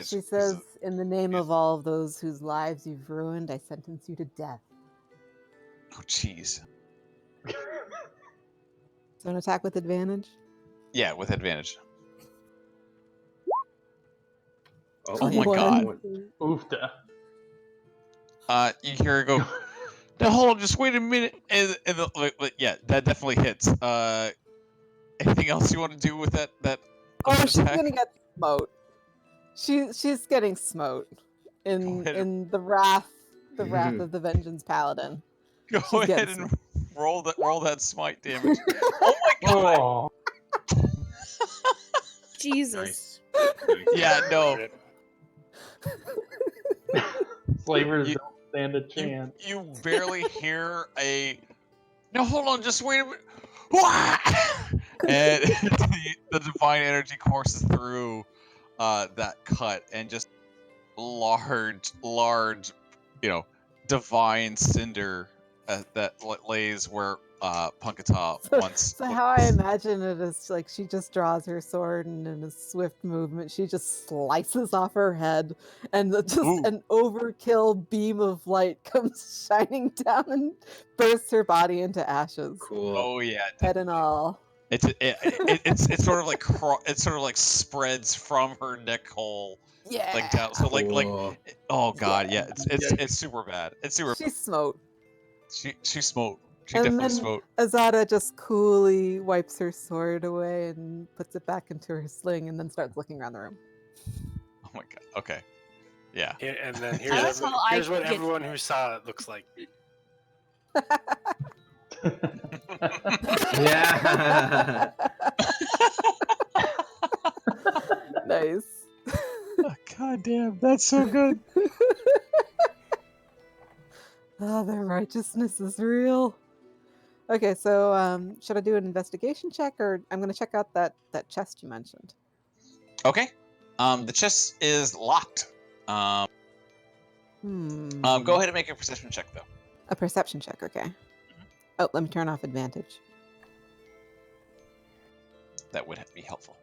She says, in the name of all of those whose lives you've ruined, I sentence you to death. Oh, jeez. So an attack with advantage? Yeah, with advantage. Oh my god. Oofta. You hear her go, now hold on, just wait a minute. Yeah, that definitely hits. Anything else you want to do with that Oh, she's attack? going to get smote. She's getting smote in the wrath of the Vengeance Paladin. Go She's ahead getting and roll that smite damage. Oh my god! Oh, Jesus. Nice. Yeah, no. Rip. slavers You- don't stand a chance. You barely hear a. No, hold on, just wait a minute. Wah! And the divine energy courses through that cut and just large, divine cinder that lays where Punkata once. So how I imagine it is like she just draws her sword and in a swift movement she just slices off her head and just Ooh. an overkill beam of light comes shining down and bursts her body into ashes, Cool. Oh yeah, head and all. it's sort of like it sort of like spreads from her neck hole Yeah. like down. So Cool. oh god, yeah, Yikes. it's super bad. It's super. She smote. She smote. She And definitely then smote. Azadeh just coolly wipes her sword away and puts it back into her sling and then starts looking around the room. Oh my god. Okay. Yeah. Here, and then That's how I here's what get- everyone who saw it looks like. Yeah. Nice. God damn, that's so good. Ah, their righteousness is real. Okay, so should I do an investigation check, or I'm going to check out that chest you mentioned? Okay. The chest is locked. Go ahead and make a perception check though. A perception check, okay. Oh, let me turn off advantage. That would be helpful.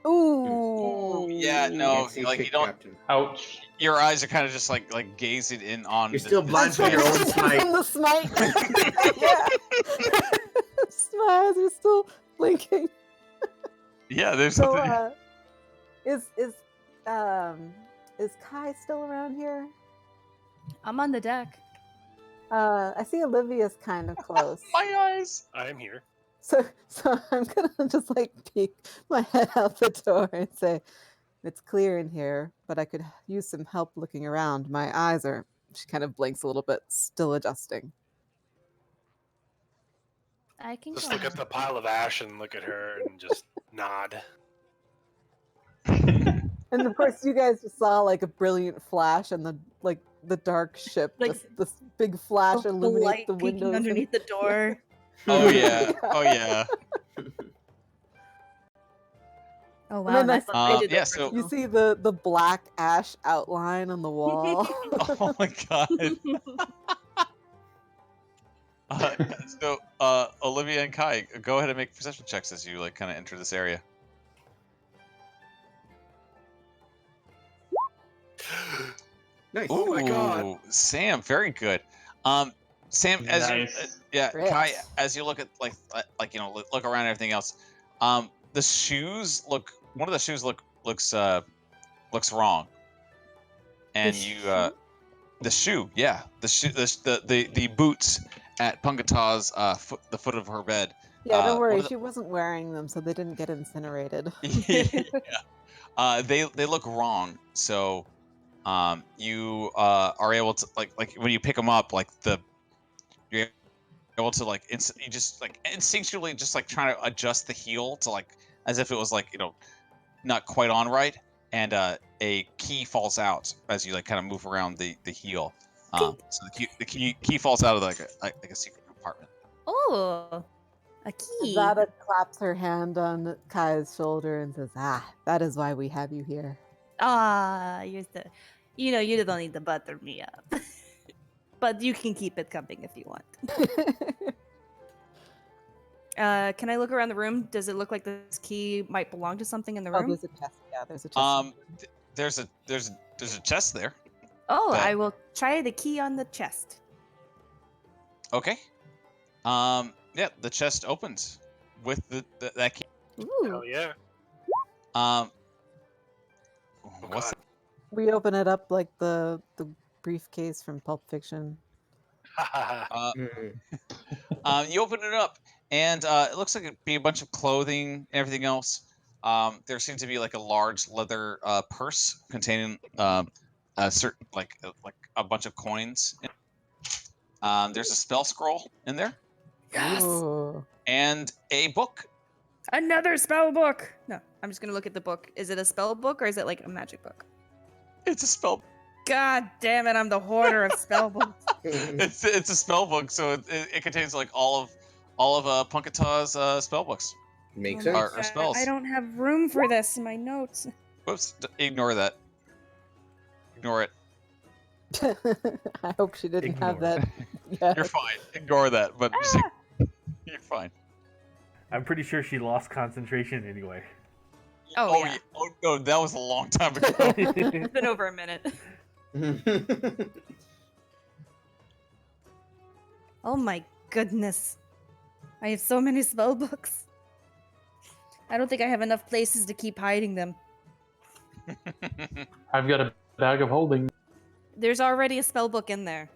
Ooh. Yeah, no, Fancy like kick, you don't. Captain. Ouch. Your eyes are kind of just like gazing in on. You're still blind From from your own smite. the smite. Yeah. My eyes are still blinking. Yeah, there's So, something. is Kai still around here? I'm on the deck. I see Olivia's kind of close. My eyes. I am here. So I'm gonna just like peek my head out the door and say, "It's clear in here, but I could use some help looking around. My eyes are." She kind of blinks a little bit, still adjusting. I can Just go. look at the pile of ash and look at her and just nod. And of course, you guys just saw like a brilliant flash and the dark ship, Like, this big flash the illuminate light the peeking windows. underneath the door. Oh yeah. Oh yeah. Oh And wow, then that's I- I did yeah, the so- You see the black ash outline on the wall. Oh my god. So Olivia and Kai, go ahead and make perception checks as you like kind of enter this area. Nice. Oh my god. Ooh, Sam, very good. Sam, as Nice. Kai, Chris. as you look at look around and everything else, the shoes look. One of the shoes looks wrong, and the shoe, yeah, the boots at Punkata's the foot of her bed. Yeah, one don't worry. of the- She wasn't wearing them, so they didn't get incinerated. Yeah. They look wrong. So, you are able to like when you pick them up, you're able to you just like instinctually just like trying to adjust the heel to like as if it was like not quite on right, and a key falls out as you like kind of move around the heel. So the key falls out of like a secret compartment. Oh, a key. Zada claps her hand on Kai's shoulder and says, "Ah, that is why we have you here." Ah, you don't need to butter me up. But you can keep it coming if you want. Can I look around the room? Does it look like this key might belong to something in the Oh, room? there's a chest. Yeah, there's a chest. There's a chest there. Oh, that- I will try the key on the chest. Okay. Yeah, the chest opens with that key. Ooh. Hell yeah. Um, Oh what's god. We open it up like the briefcase from Pulp Fiction. Mm. You open it up, and it looks like it'd be a bunch of clothing and everything else. There seems to be like a large leather purse containing a certain like a bunch of coins. There's a spell scroll in there Yes. Ooh. and a book. Another spell book. No, I'm just gonna look at the book. Is it a spell book or is it like a magic book? It's a spell. God damn it! I'm the hoarder of spell books. It's a spell book, so it contains like all of Punkata's spell books Makes Oh my sense. or God, spells. I don't have room for this in my notes. Whoops! Ignore that. Ignore it. I hope she didn't have Ignore that. Yeah. You're fine. Ignore that. But just, you're fine. I'm pretty sure she lost concentration anyway. Oh, yeah. Oh no, that was a long time ago. It's been over a minute. Oh my goodness. I have so many spell books. I don't think I have enough places to keep hiding them. I've got a bag of holding. There's already a spell book in there.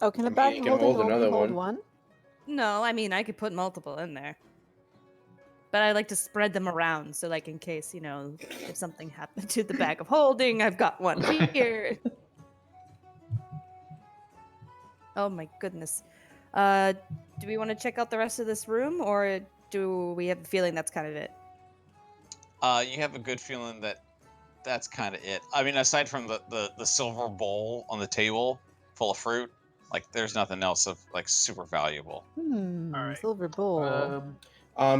Oh, can a I mean, bag you of can holding hold only another hold one. one? No, I mean, I could put multiple in there. But I like to spread them around, so like in case, if something happened to the bag of holding, I've got one here. Oh my goodness. Do we want to check out the rest of this room, or do we have a feeling that's kind of it? You have a good feeling that that's kind of it. I mean, aside from the silver bowl on the table full of fruit, like there's nothing else of like super valuable. Alright. Silver bowl.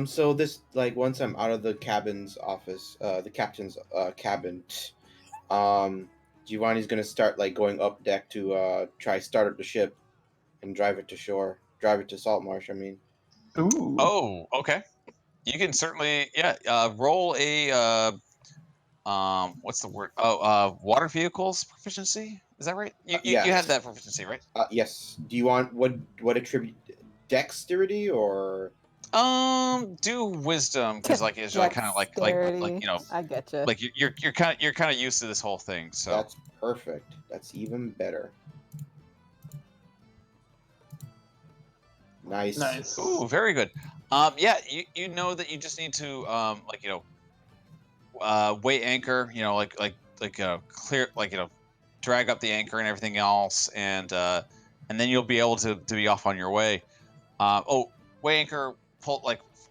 So this, like, once I'm out of the cabin's office, the captain's cabin, Giovanni's gonna start like going up deck to try start up the ship and drive it to shore, drive it to Saltmarsh. I mean, Ooh. Oh, okay. You can certainly, roll a what's the word? Water vehicles proficiency. Is that right? You yes. you had that proficiency, right? Yes. Do you want what attribute? Dexterity or? Do wisdom because like it's like kind of like Dexterity. I get you. like you're kind of used to this whole thing. So That's perfect. That's even better. Nice. Nice. ooh, very good. Yeah, you know that you just need to weigh anchor. Clear drag up the anchor and everything else, and then you'll be able to be off on your way. Weigh anchor,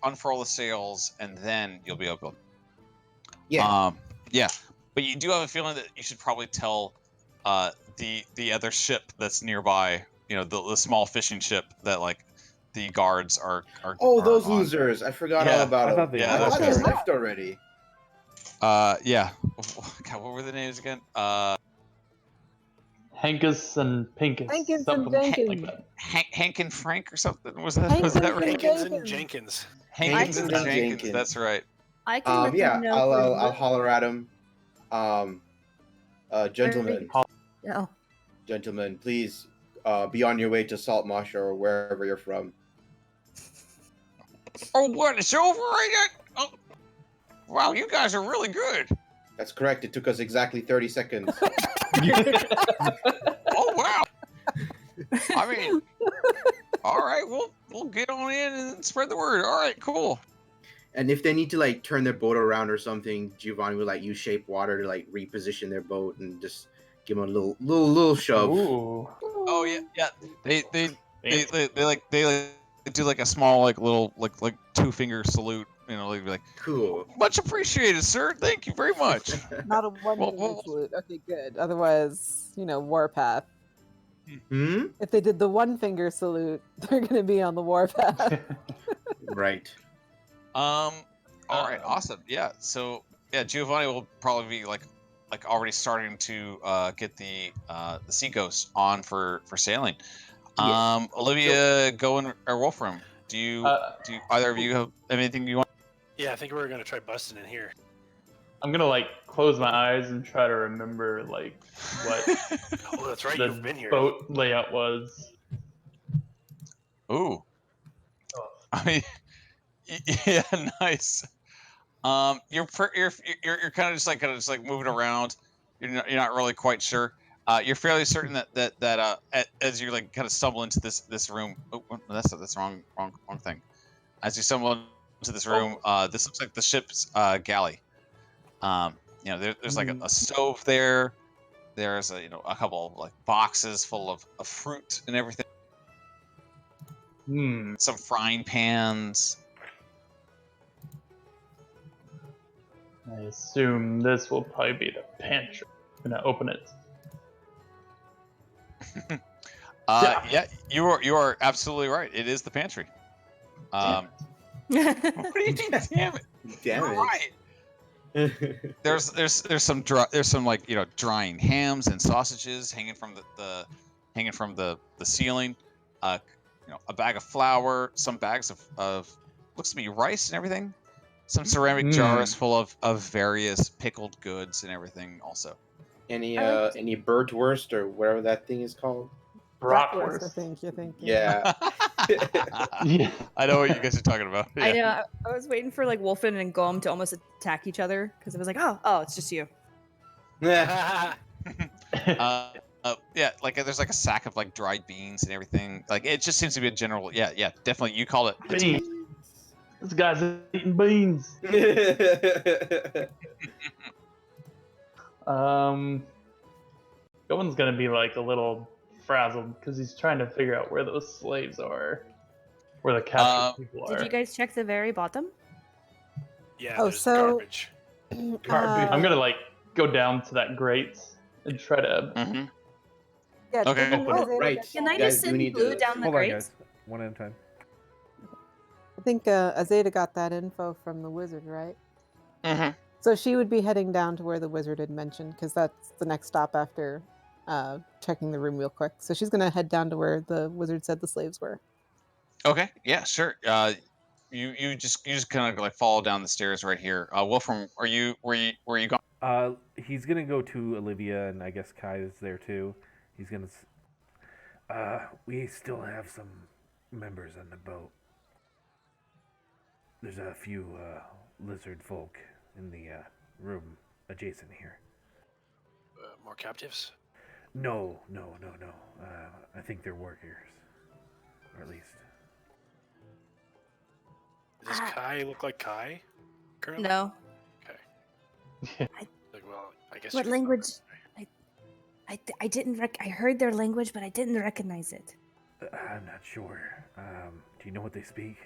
unfurl the sails, and then you'll be able. Yeah. Yeah, but you do have a feeling that you should probably tell the other ship that's nearby. The small fishing ship that like the guards are. Oh, are those on. losers! I forgot Yeah, all about I them. thought they Yeah, I those thought they guys. left already. Yeah. God, what were the names again? Hankus and Pinkus. Hankins and something Jenkins. like that. Hank and Frank or something? Was that Hankins right? and Hankins and Jenkins. Jenkins. Hankins and and Jenkins. Jenkins. That's right. I can let Yeah. them know. I'll holler at him. Gentlemen, Oh. gentlemen, please, be on your way to Saltmarsh or wherever you're from. Oh, what? It's over right now? Oh, wow, you guys are really good. That's correct. It took us exactly 30 seconds. Oh, wow. I mean, all right, we'll get on in and spread the word. All right, cool. And if they need to like turn their boat around or something, Giovanni will like use shape water to like reposition their boat and just give them a little shove. Ooh. Oh yeah. They do like a small little 2-finger salute. Like Cool. much appreciated, sir. Thank you very much. Not a one-finger salute. Okay, good. Otherwise, warpath. Hmm. If they did the one-finger salute, they're going to be on the warpath. Right. All right, awesome. Yeah. So yeah, Giovanni will probably be like already starting to get the Sea Ghost on for sailing. Yes. Olivia, Gowan, or Wolfram, do you either of you have anything you want? Yeah, I think we're gonna try busting in here. I'm gonna close my eyes and try to remember what Oh, that's right. the You've been here. boat layout was. Ooh. Oh. I mean, yeah, nice. You're kind of just like moving around. You're not really quite sure. You're fairly certain that as you kind of stumble into this room. Oh, that's wrong thing. As you stumble into this room, this looks like the ship's galley. There's like a stove there. There's a couple of like boxes full of fruit and everything. Some frying pans. I assume this will probably be the pantry. I'm gonna open it. Yeah, you are absolutely right. It is the pantry. What do you mean? Damn it! Damn You're it. right. There's some like drying hams and sausages hanging from the ceiling. A bag of flour, some bags of looks to be rice and everything. Some ceramic jars full of various pickled goods and everything. Also, Any I any birdwurst or whatever that thing is called? Bratwurst, I Bratwurst. think you're thinking. Yeah. Yeah. I know what you guys are talking about. I Yeah. know. I was waiting for like Wolfen and Gowan to almost attack each other because I was like, oh, it's just you. Yeah, like there's like a sack of like dried beans and everything. Like it just seems to be a general. Yeah, definitely. You called it. Beans. This guy's eating beans. Gowan's gonna be like a little frazzled because he's trying to figure out where those slaves are, where the captured people are. Did you guys check the very bottom? Yeah, Oh, there's so- garbage. I'm gonna like go down to that grate and try to. Mm-hmm. Yeah, Okay. didn't Oh, Azadeh right. get Can that? I You guys just do send need glue to- down the Hold on, grate? guys. One at a time. I think Azadeh got that info from the wizard, right? Mm-hmm. So she would be heading down to where the wizard had mentioned, because that's the next stop after checking the room real quick. So she's gonna head down to where the wizard said the slaves were. Okay. Yeah. Sure. You just kind of like follow down the stairs right here. Wolfram, where you going? He's gonna go to Olivia, and I guess Kai is there too. He's gonna. We still have some members on the boat. There's a few lizard folk in the room adjacent here. More captives? No. I think they're workers, or at least. Does Kai look like Kai? Currently? No. Okay. Like, well, I guess. What you're- language? I didn't I heard their language, but I didn't recognize it. I'm not sure. Do you know what they speak?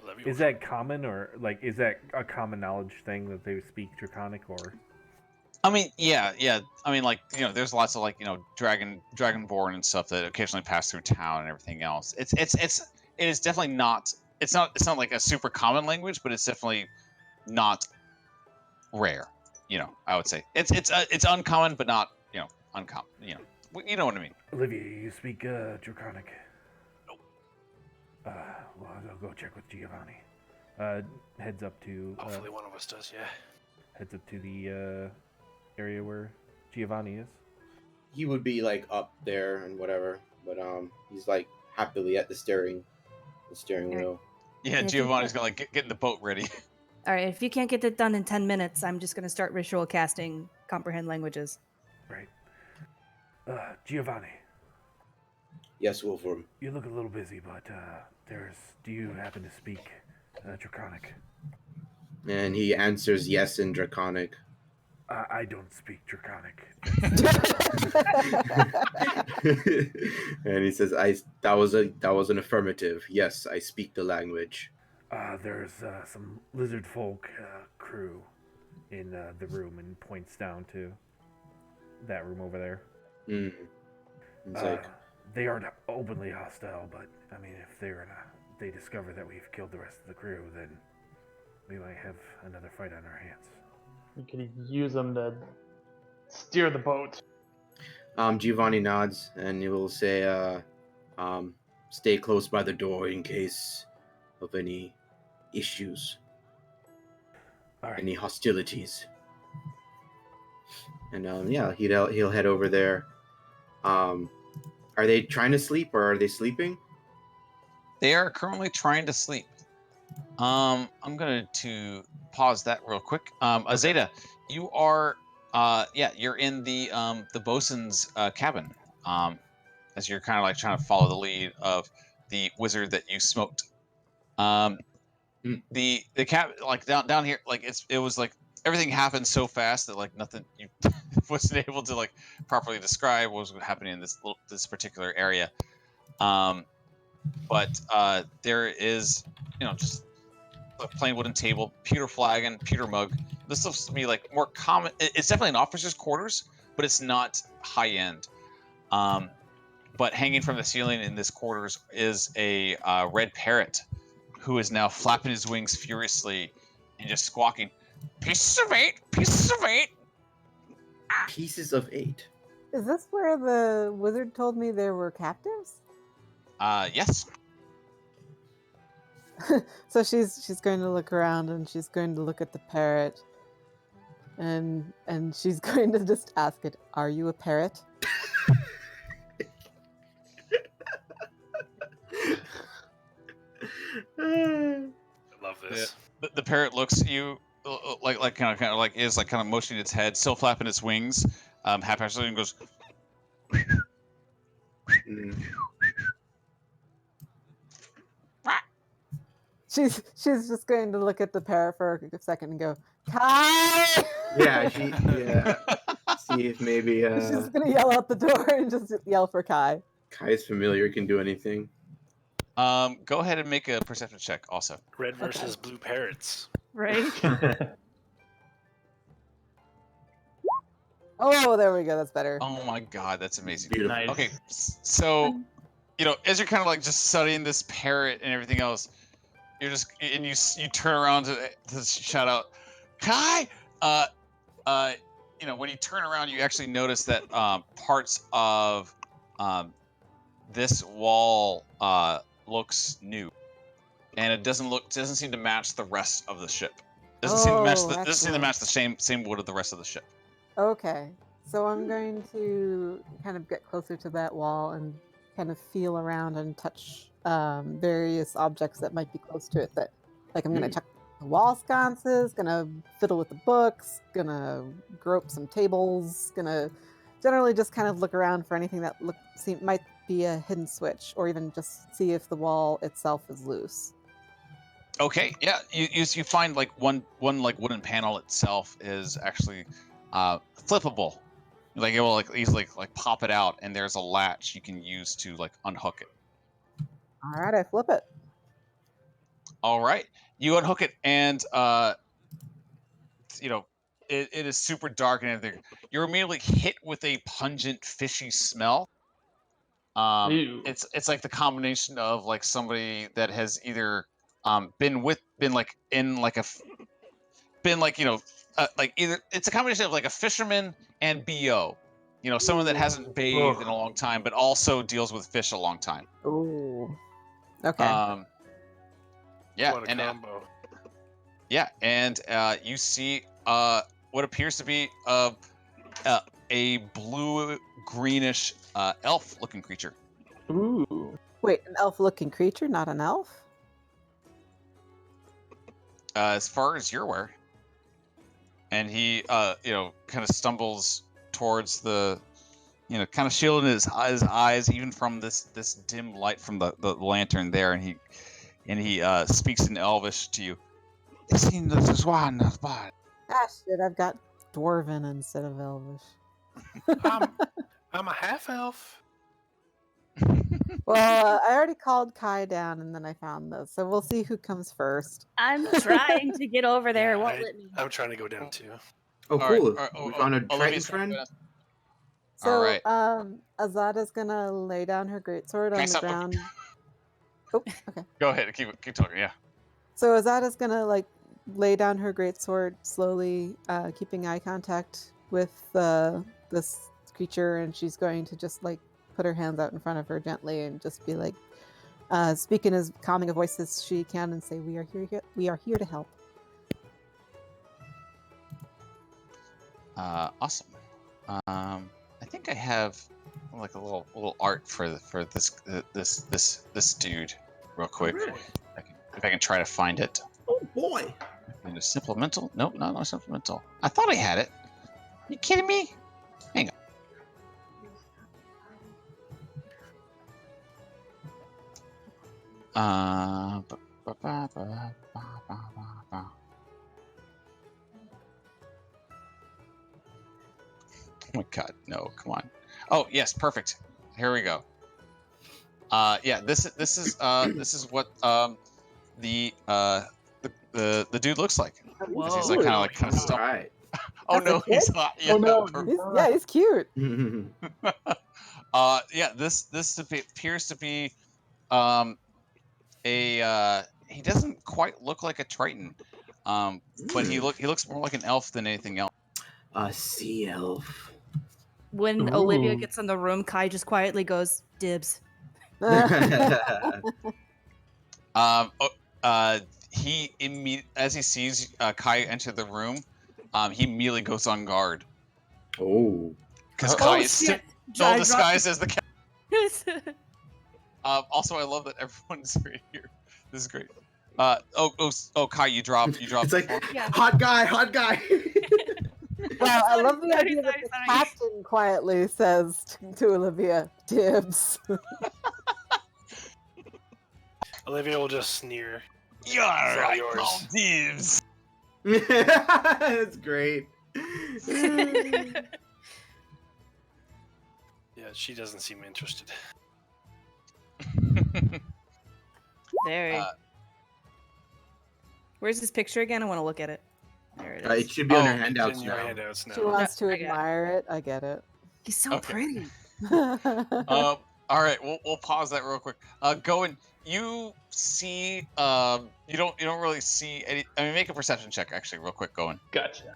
Olivia, Is that common, or like is that a common knowledge thing that they speak Draconic, or? I mean, yeah. I mean, like there's lots of like dragonborn and stuff that occasionally pass through town and everything else. It is definitely not. It's not like a super common language, but it's definitely not rare. I would say it's uncommon, but not uncommon. You know what I mean. Olivia, you speak Draconic? Nope. Well, I'll go check with Giovanni. Heads up to. Hopefully one of us does, yeah. Heads up to the area where Giovanni is. He would be like up there and whatever, but he's like happily at the steering wheel. Yeah, if you Giovanni's can- gonna like getting the boat ready. All right, if you can't get it done in 10 minutes, I'm just going to start ritual casting comprehend languages. Right. Giovanni, Yes, Wolfram. you look a little busy, but do you happen to speak Draconic? And he answers yes in Draconic. I don't speak Draconic. And he says, that was an affirmative. Yes, I speak the language. There's some lizard folk crew in the room, and points down to that room over there. Mm. He's like, They aren't openly hostile, but I mean, if they discover that we've killed the rest of the crew, then we might have another fight on our hands. You could use them to steer the boat. Giovanni nods and he will say, stay close by the door in case of any issues, All right. any hostilities. And he'll head over there. Are they trying to sleep or are they sleeping? They are currently trying to sleep. I'm going to pause that real quick. Azadeh, you are, you're in the bosun's cabin. As you're kind of like trying to follow the lead of the wizard that you smoked. The cabin, like down here, like it was like everything happened so fast that like nothing you wasn't able to like properly describe what was happening in this particular area. But there is, just a plain wooden table, pewter flagon, pewter mug. This looks to be like more common. It's definitely an officer's quarters, but it's not high end. But hanging from the ceiling in this quarters is a red parrot, who is now flapping his wings furiously and just squawking, "Pieces of 8, pieces of 8." Pieces of 8. Is this where the wizard told me there were captives? Yes. So she's going to look around and she's going to look at the parrot, and she's going to just ask it, "Are you a parrot?" I love this. The parrot looks at you like kind of like is like kind of motioning its head, still flapping its wings, haphazardly, and goes, Mm. She's just going to look at the parrot for a second and go, "Kai!" Yeah, see if maybe She's gonna yell out the door and just yell for Kai. Kai's familiar can do anything. Go ahead and make a perception check also. Red versus blue parrots. Right? Oh, there we go. That's better. Oh my god, that's amazing. Beautiful. Nice. Okay, so as you're kind of like just studying this parrot and everything else, you're just and you turn around to shout out, "Kai!" When you turn around, you actually notice that parts of this wall looks new, and it doesn't seem to match the rest of the ship. Doesn't seem to match the same wood of the rest of the ship. Okay, so I'm going to kind of get closer to that wall and kind of feel around and touch various objects that might be close to it. That, like, I'm going to check the wall sconces, going to fiddle with the books, going to grope some tables, going to generally just kind of look around for anything that might be a hidden switch, or even just see if the wall itself is loose. Okay, yeah, you find like one like wooden panel itself is actually flippable. Like it will like easily like pop it out, and there's a latch you can use to like unhook it. All right, I flip it. All right, you unhook it, and it is super dark and everything. You're immediately hit with a pungent, fishy smell. Ew. It's like the combination of like somebody that has either been like either it's a combination of like a fisherman and BO. Someone that hasn't bathed in a long time, but also deals with fish a long time. Ooh. Okay. Yeah, What a and combo. you see what appears to be a blue greenish elf-looking creature. Ooh. Wait, an elf-looking creature, not an elf? As far as you're aware. And he, kind of stumbles towards the, kind of shielding his eyes even from this dim light from the lantern there, and he speaks in Elvish to you. Ah, shit, I've got Dwarven instead of Elvish. I'm a half elf. Well, I already called Kai down, and then I found this, so we'll see who comes first. I'm trying to get over there. Yeah, Won't let me. I'm trying to go down too. Oh, All right, cool. all right, We found a Triton Olivia's friend. So, All right. Azadeh's gonna lay down her greatsword on the stop ground. looking? Oh, okay. Go ahead, keep talking. Yeah. So Azadeh's gonna lay down her greatsword slowly, keeping eye contact with this creature, and she's going to just put her hands out in front of her gently and just be speaking as calming a voice as she can, and say, "We are here to help." Awesome. I think I have like a little art for this dude, real quick. Really? If I can try to find it. Oh boy. And a supplemental? Nope, not supplemental. I thought I had it. You kidding me? Hang on. my god, no, come on. Oh yes, perfect. Here we go. Yeah, this is what the dude looks like. Because he's like Whoa. kind of All stumped. right. Oh That's a no, he's kid? hot. Yeah, Oh no, perfect. He's cute. Yeah, this appears to be he doesn't quite look like a Triton, but he looks more like an elf than anything else. A sea elf. When Olivia Ooh. gets in the room, Kai just quietly goes, "Dibs." Um, as he sees Kai enter the room, he immediately goes on guard Oh. because Oh, Kai Oh is still shit! I dropped- disguised as the cat. Also, I love that everyone's right here. This is great. Kai, you dropped. It's like Yeah. hot guy, hot guy. Wow, I Sorry, love the sorry, idea that sorry, the sorry. captain quietly says to Olivia, "Dibs." Olivia will just sneer. You're all right, yours. Maldives. That's great. Yeah, she doesn't seem interested. Very. Where's this picture again? I want to look at it. There it is. It should be on her Oh, It's handouts in your now. handouts now. She wants to I got it. admire it. I get it. He's so Okay. pretty. All right, we'll pause that real quick. Gowan, you see, you don't really see any. I mean, make a perception check actually, real quick, Gowan. Gotcha.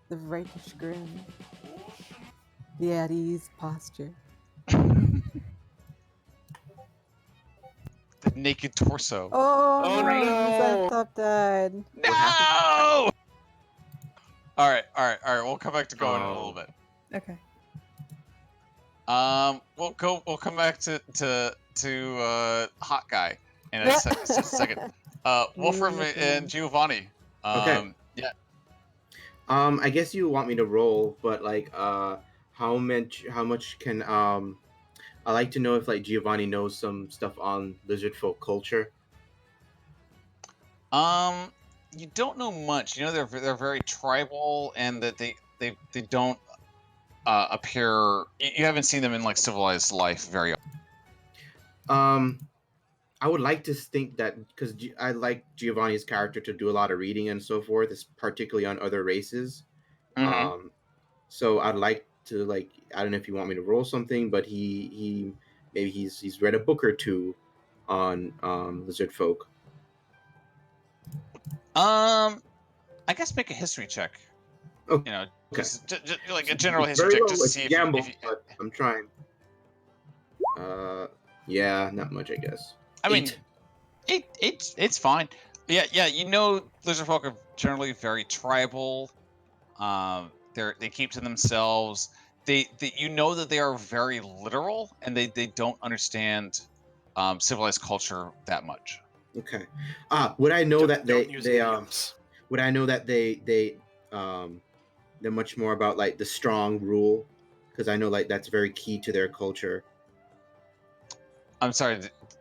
The rakish grin. The at ease posture. The naked torso. Oh, Oh, no! no. Zentop died. No! All right. We'll come back to Gowan in a little bit. Okay. We'll come back to hot guy in a second. Wolfram and Giovanni. Okay. Yeah. I guess you want me to roll, but like, how much can I like to know if like Giovanni knows some stuff on lizard folk culture. You don't know much. You know they're very tribal, and that they don't appear. You haven't seen them in like civilized life very often. I would like to think that because I like Giovanni's character to do a lot of reading and so forth, particularly on other races. Mhm. So I'd like to like I don't know if you want me to roll something, but he maybe he's read a book or two on lizard folk. I guess make a history check. Oh, You know, okay. just like a general history Very check, low, just to it's see gamble, if you. but I'm trying. Yeah, not much, I guess. I mean, it's fine. Yeah. You know, lizard folk are generally very tribal. They keep to themselves. They you know that they are very literal, and they don't understand civilized culture that much. Okay. Would I know that Don't use they idioms. would I know that they're much more about like the strong rule, because I know like that's very key to their culture. I'm sorry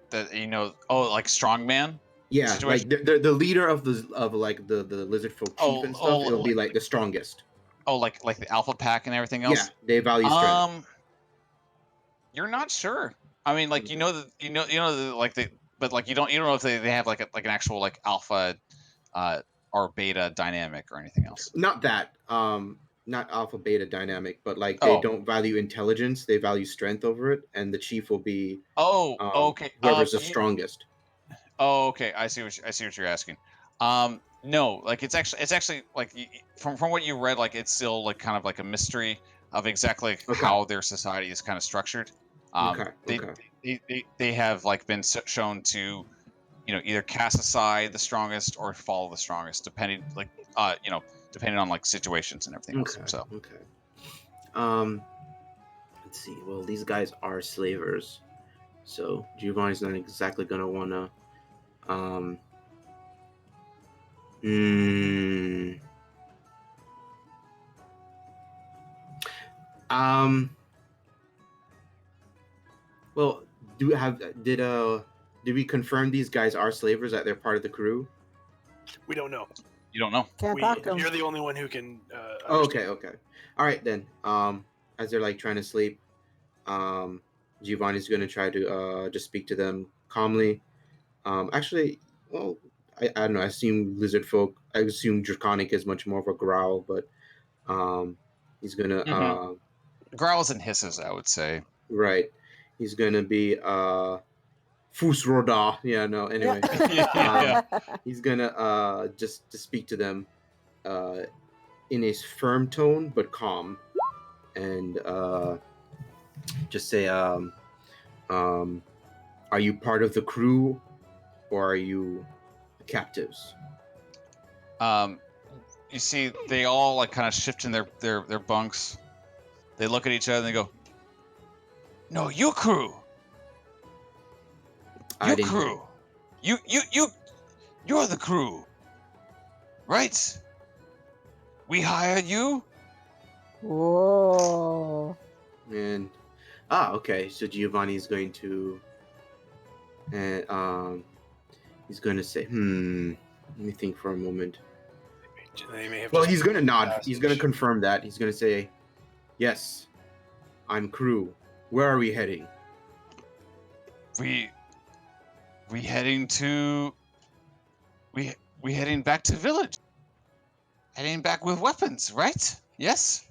that you know. Oh, like strongman. Yeah, Situation? like the leader of like the lizard folk chief and stuff. It'll be like the strongest. Oh, like the alpha pack and everything Yeah, else. they value strength. You're not sure. I mean, like you know that like but like you don't know if they have like an actual like alpha, or beta dynamic or anything else. Not that not alpha beta dynamic, but like they don't value intelligence, they value strength over it, and the chief will be okay. whoever's the strongest. Oh, okay. I see what you're asking. No, like it's actually like from what you read, like it's still like kind of like a mystery of exactly how their society is kind of structured. They have like been shown to, you know, either cast aside the strongest or follow the strongest, depending depending on like situations and everything else. So let's see. Well, these guys are slavers, so Giovanni's not exactly gonna wanna well, did did we confirm these guys are slavers, that they're part of the crew? We don't know. You don't know. Can't talk to You're him. the only one who can. Oh, Understand. okay. All right then. As they're like trying to sleep, Giovanni's gonna try to just speak to them calmly. Actually, well, I don't know. I assume lizard folk. I assume draconic is much more of a growl, but he's gonna Mhm. Growls and hisses, I would say. right. He's gonna be Fusroda. Yeah, no. Anyway, Yeah. he's gonna just to speak to them in a firm tone but calm, and just say are you part of the crew or are you captives? You see, they all like kind of shift in their bunks. They look at each other and they go, "No, you crew. I You didn't hear crew. You're the crew, right? We hired you." Whoa. And okay, so Giovanni's going to and he's going to say let me think for a moment. They may have Well, just he's going to nod. passage. He's going to confirm that. He's going to say, yes, I'm crew. Where are we heading? We heading to we heading back to village. Heading back with weapons, right? Yes.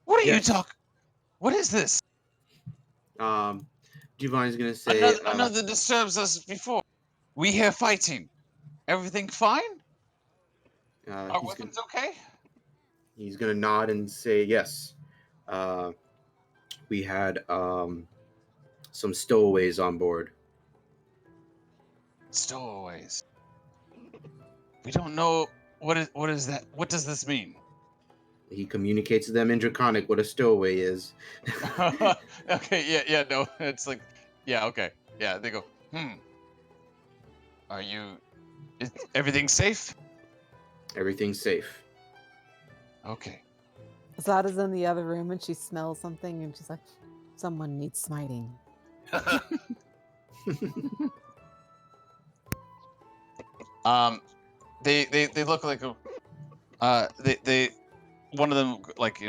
What are Yes. you talking? What is this? Giovanni's going to say Another disturbs us before. We here fighting. Everything fine? Our weapons okay? he's going to nod and say yes. We had some stowaways on board. Stowaways. We don't know what is that? What does this mean? He communicates to them in Draconic what a stowaway is. Okay, yeah, no. It's like, yeah, okay. Yeah, they go, Are you is everything safe? Everything's safe. Okay. Azadeh's in the other room and she smells something and she's like, someone needs smiting. They look like they one of them, like,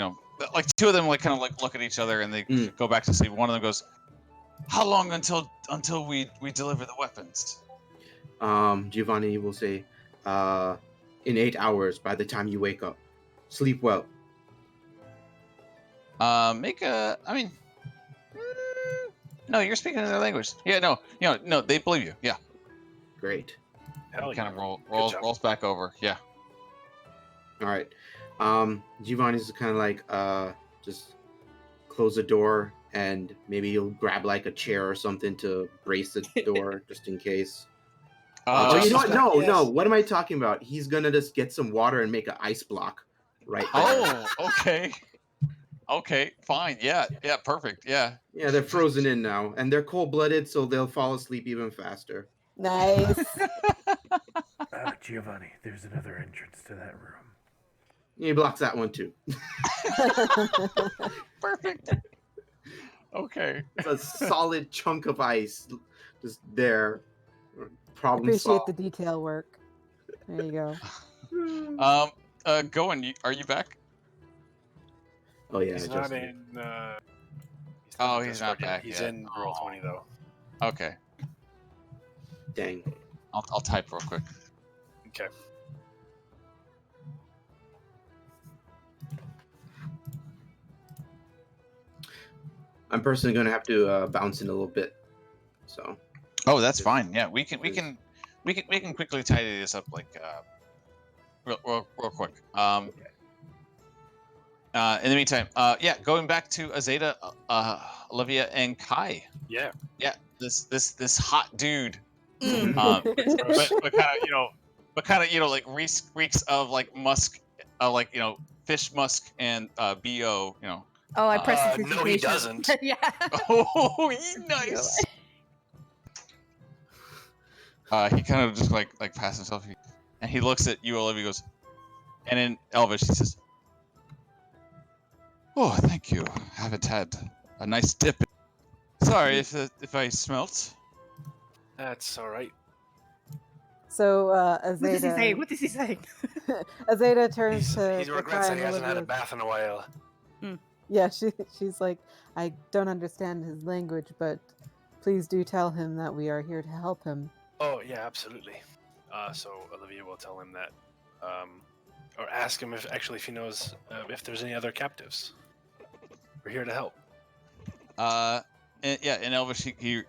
like two of them like kind of like look at each other and they go back to sleep. One of them goes, "How long until we deliver the weapons?" Giovanni will say, in 8 hours by the time you wake up. Sleep well. Make a. I mean, no, you're speaking in their language. Yeah, no, they believe you. Yeah. Great. Hell Kind yeah. of Good job. rolls back over. Yeah. All right. Giovanni's kind of like just close the door and maybe he'll grab like a chair or something to brace the door just in case. You know what? No. What am I talking about? He's gonna just get some water and make an ice block right there. Oh, okay. Okay, fine. Yeah, perfect. Yeah. Yeah, they're frozen in now, and they're cold-blooded, so they'll fall asleep even faster. Nice. Giovanni, there's another entrance to that room. He blocks that one too. Perfect. Okay. It's a solid chunk of ice just there. Problem Appreciate solved. the detail work. There you go. Gowan, are you back? Oh yeah, He's not in. He's not back He's yet. in roll 20 though. Okay. Dang. I'll type real quick. Okay. I'm personally gonna have to bounce in a little bit. So. Oh, that's fine. Yeah, we can quickly tidy this up like real quick. In the meantime, going back to Azadeh, Olivia, and Kai. Yeah. Yeah, this hot dude. Mm. But kind of like reeks of like musk, like fish musk and bo. Oh, I pressed the no, he doesn't. Yeah. Oh, nice. He kind of just like passes himself, and he looks at you, Olivia, goes, and in Elvish he says, "Oh, thank you. I haven't had a nice dip. Sorry if I smelt." That's all right. So What does he say? Azadeh, What does he say? Azadeh turns to He regrets Kai that and he hasn't had a Olivia. bath in a while. Yeah, she's like, I don't understand his language, but please do tell him that we are here to help him. Oh yeah, absolutely. So Olivia will tell him that, or ask him if he knows if there's any other captives. We're here to help. In Elvish, he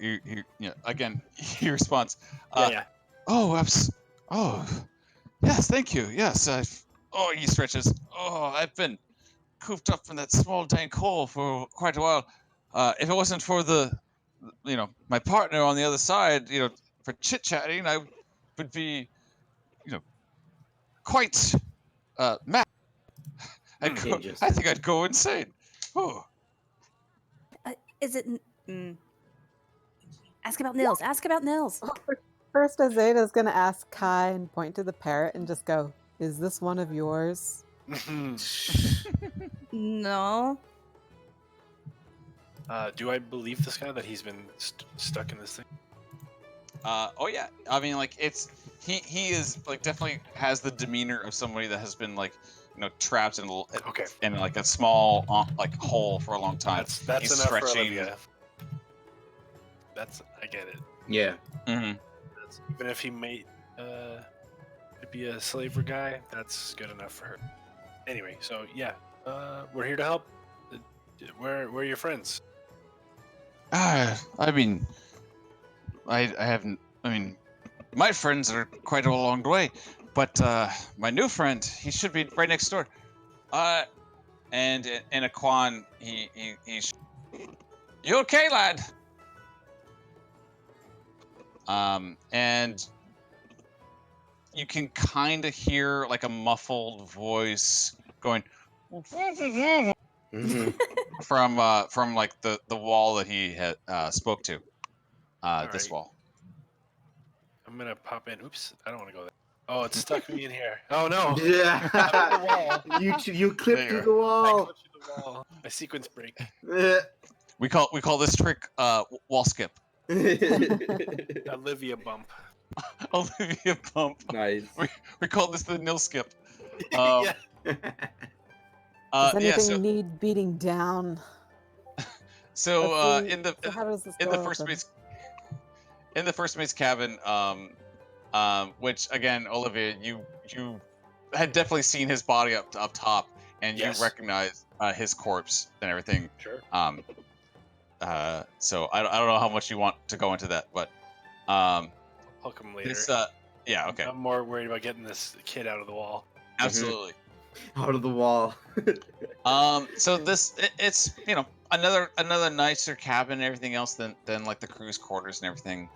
again, he responds, Yeah. oh, yes, thank you, yes, he stretches, I've been cooped up in that small dank hole for quite a while. If it wasn't for my partner on the other side, for chit-chatting, I would be, quite, mad. Contagious. I think I'd go insane. Oh. Is it? Ask about Nils. Ask about Nils. First, Azadeh's gonna ask Kai and point to the parrot and just go, "Is this one of yours?" No. Do I believe this guy that he's been stuck in this thing? Oh yeah. I mean, like he is like definitely has the demeanor of somebody that has been like trapped in a small hole for a long time. That's He's enough for stretching. Olivia. I get it. Yeah. Mm-hmm. Even if he may be a slaver guy, that's good enough for her. Anyway, so yeah, we're here to help. Where are your friends? I mean, I haven't. I mean, my friends are quite a long way, but my new friend, he should be right next door. And in a Quan, he's. You okay, lad? And you can kind of hear like a muffled voice going Mhm. from like the wall that he had spoke to. This right. wall. I'm gonna pop in. Oops, I don't want to go there. Oh, it's stuck me in here. Oh no! Yeah. I'm in the wall. You clip There through you the I wall. clipped through the wall. My sequence break. We call this trick wall skip. Olivia bump. Olivia bump. Nice. We call this the nil skip. Yeah. Does anything So need beating down? so Let's see. in the So how does this in the door first open? mate's cabin, which again, Olivia, you had definitely seen his body up top, and Yes. you recognize his corpse and everything. Sure. So I don't know how much you want to go into that, but I'll come later. this yeah, okay, I'm more worried about getting this kid out of the wall. absolutely. Out of the wall. So it's another nicer cabin and everything else than like the crew's quarters and everything.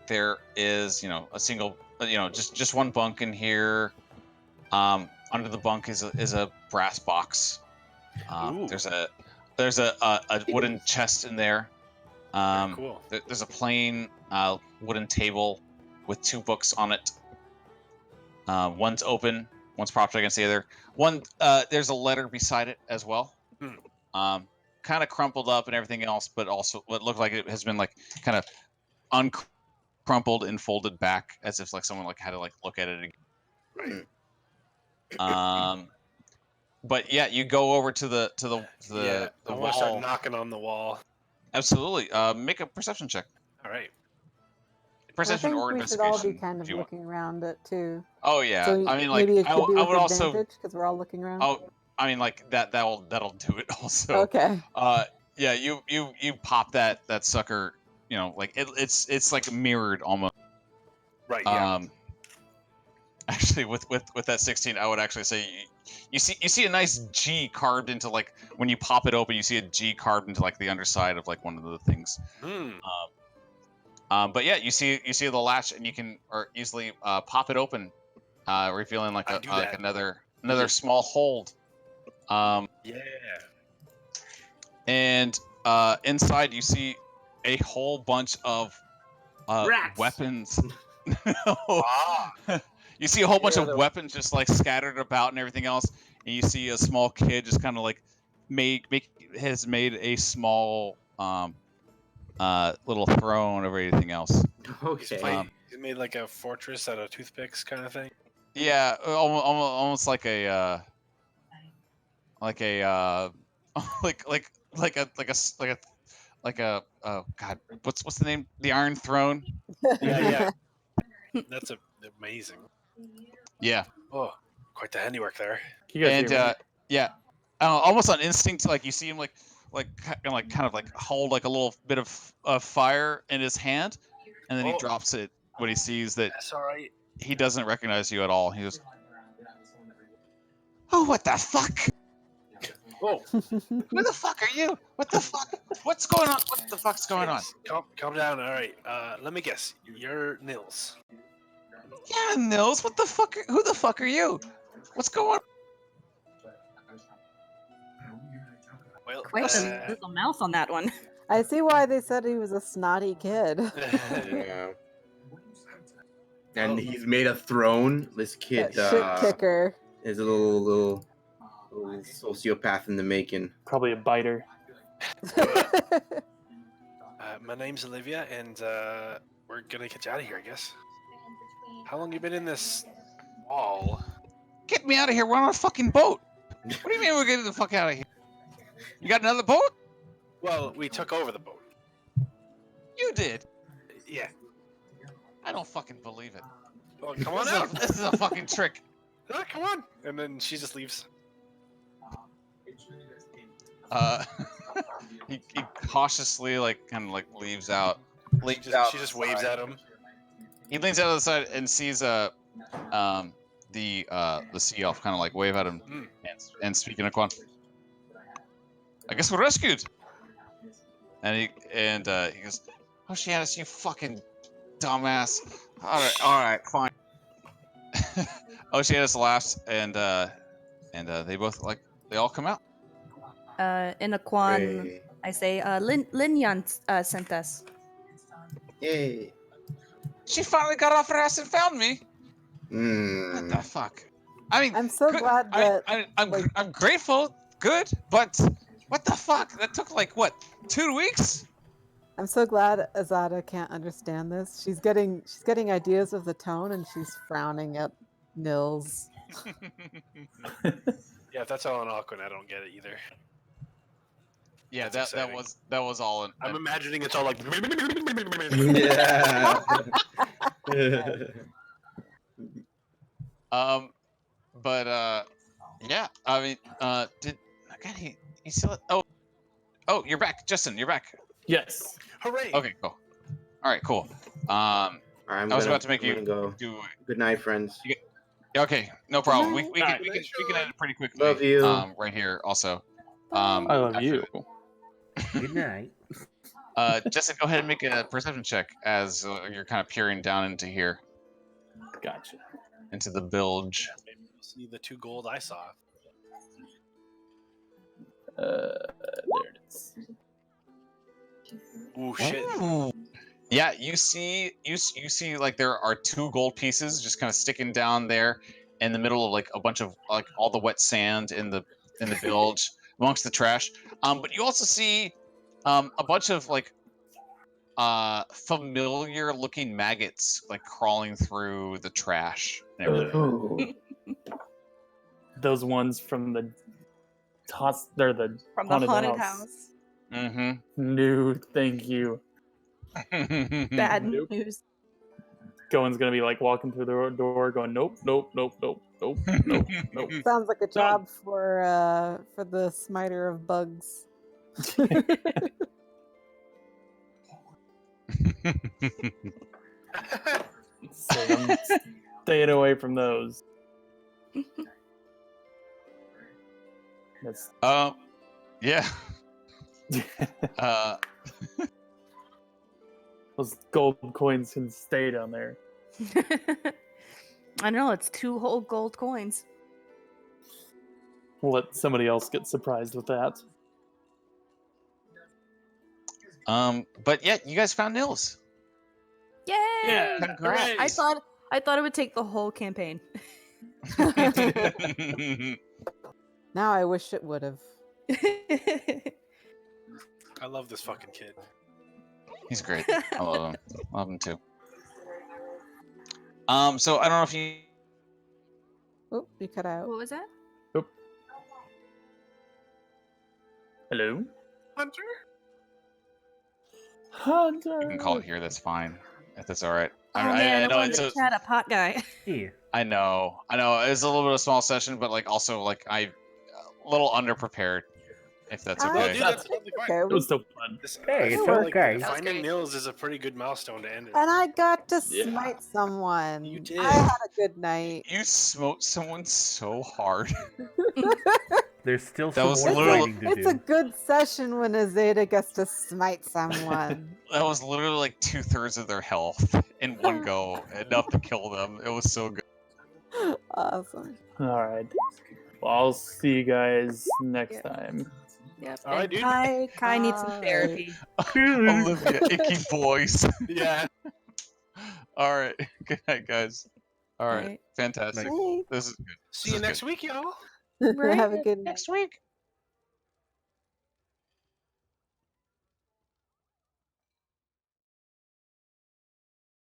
There is a single just one bunk in here. Under the bunk is a brass box. Ooh. There's a wooden chest in there. Very cool. There's a plain wooden table with 2 books on it. One's open, one's propped against the other. There's a letter beside it as well. Kind of crumpled up and everything else, but also what looked like it has been like kind of uncrumpled and folded back as if like someone like had to like look at it again. But yeah, you go over to the I want to start wall. knocking on the wall. Absolutely. Make a perception check. All right. Perception I think or we should all investigation. be kind if of you want. looking around it too. Oh yeah. So I mean, like maybe it I could be with would also. advantage because we're all looking around. Oh, I mean, like that'll do it also. Okay. Yeah, you pop that sucker. Like it's like mirrored almost. Right. Yeah. Actually, with that 16, I would actually say you see a nice G carved into like when you pop it open, you see a G carved into like the underside of like one of the things. But yeah, you see the latch, and you can easily pop it open, revealing like another small hold. Yeah. And inside you see a whole bunch of Rats. weapons. You see a whole bunch of weapons just like scattered about and everything else, and you see a small kid just kind of like has made a small little throne over anything else. Okay. He's made like a fortress out of toothpicks kind of thing. Yeah, almost like a like a like a oh god, what's the name? The Iron Throne. Yeah. That's amazing. Yeah, Oh, quite the handiwork there. You guys and hear me? yeah, almost on instinct, like you see him kind of like hold like a little bit of fire in his hand, and then he Oh. drops it when he sees that That's all right. he doesn't recognize you at all. He goes, "Oh, what the fuck? Oh, Who the fuck are you? What the fuck? What's going on? What the fuck's going on?" Calm down. All right. Let me guess. You're Nils. Yeah, Nils. What the fuck? Who the fuck are you? What's going on? Well, Quite the little mouth on that one. I see why they said he was a snotty kid. Yeah. And he's made a throne. This kid That shit kicker. is a little sociopath in the making. Probably a biter. my name's Olivia, and we're gonna get you out of here, I guess. How long you been in this wall? Get me out of here. We're on a fucking boat. What do you mean we're getting the fuck out of here? You got another boat? Well, we took over the boat. You did. Yeah. I don't fucking believe it. Well, come on This out. is this is a fucking trick. Oh, come on. And then she just leaves. He cautiously kind of leaves out. She just waves at him. He leans out of the side and sees the sea elf kind of wave at him and speaking of Quan. I guess we're rescued. And he goes, "Oceanus, you fucking dumbass. All right, fine." Oceanus laughs and they both they all come out. In a Quan, Hooray. I say, Linyan sent us. Yay. She finally got off her ass and found me. What the fuck? I mean, I'm so good- glad that I'm grateful. Good, but what the fuck? That took 2 weeks. I'm so glad Azadeh can't understand this. She's getting ideas of the tone, and she's frowning at Nils. Yeah, if that's all in Aquan, I don't get it either. Yeah, That's that was all in. I'm imagining it's all like. Yeah. But yeah. I mean, did again he still? Oh, you're back, Justin. You're back. Yes. Hooray! Okay, cool. All right, cool. I was about to make you go. do. Good night, friends. Okay, no problem. We Alright. can end it pretty quickly. Love you. Right here also. I love you. Good night. Justin, go ahead and make a perception check as you're kind of peering down into here, Gotcha. into the bilge. Maybe you'll see the 2 gold I saw. There it is. Ooh, shit. Ooh. Yeah, you see there are 2 gold pieces just kind of sticking down there in the middle of a bunch of all the wet sand in the bilge amongst the trash. But you also see a bunch of familiar looking maggots crawling through the trash and everything. Ooh. Those ones from the they're the From the haunted house. Mm-hmm. No, thank you. Bad Nope. news. Gowan's gonna be walking through the door, going nope, nope, nope, nope, nope, nope, nope. Sounds like a job for the smiter of bugs. So I'm staying away from those. That's Yeah. those gold coins can stay down there. I know, it's 2 whole gold coins. We'll let somebody else get surprised with that. But yeah, you guys found Nils. Yay! Yeah. Congrats. I thought it would take the whole campaign. Now I wish it would have. I love this fucking kid. He's great. I love him. Love him too. So I don't know if you. Oh, you cut out. What was that? Hello? Hunter? Hunter! You can call it here. That's fine. If that's all right. Oh I man, I know wanted it's to a. chat up hot guy. Yeah. I know. It's a little bit of a small session, but like also like I a little underprepared. If that's I- okay. Dude, that's totally fine. Okay, It was so fun. Hey, I it's feel okay. like That was finding great. Nils is a pretty good milestone to end it. and I got to Yeah. smite someone. You did. I had a good night. You smoked someone so hard. There's still That some was more literally- fighting to It's a do. good session when Azadeh gets to smite someone. That was literally like 2/3 of their health in one go, enough to kill them. It was so good. Awesome. Alright. Well, I'll see you guys next Yeah. time. Yep. All right, and dude. Kai needs some Alright. therapy. Olivia, icky voice. Yeah. All right. Good night, guys. All right. Alright. Fantastic. Thanks. This is good. See you is next good. week, y'all. Have a Right? good night. Next week.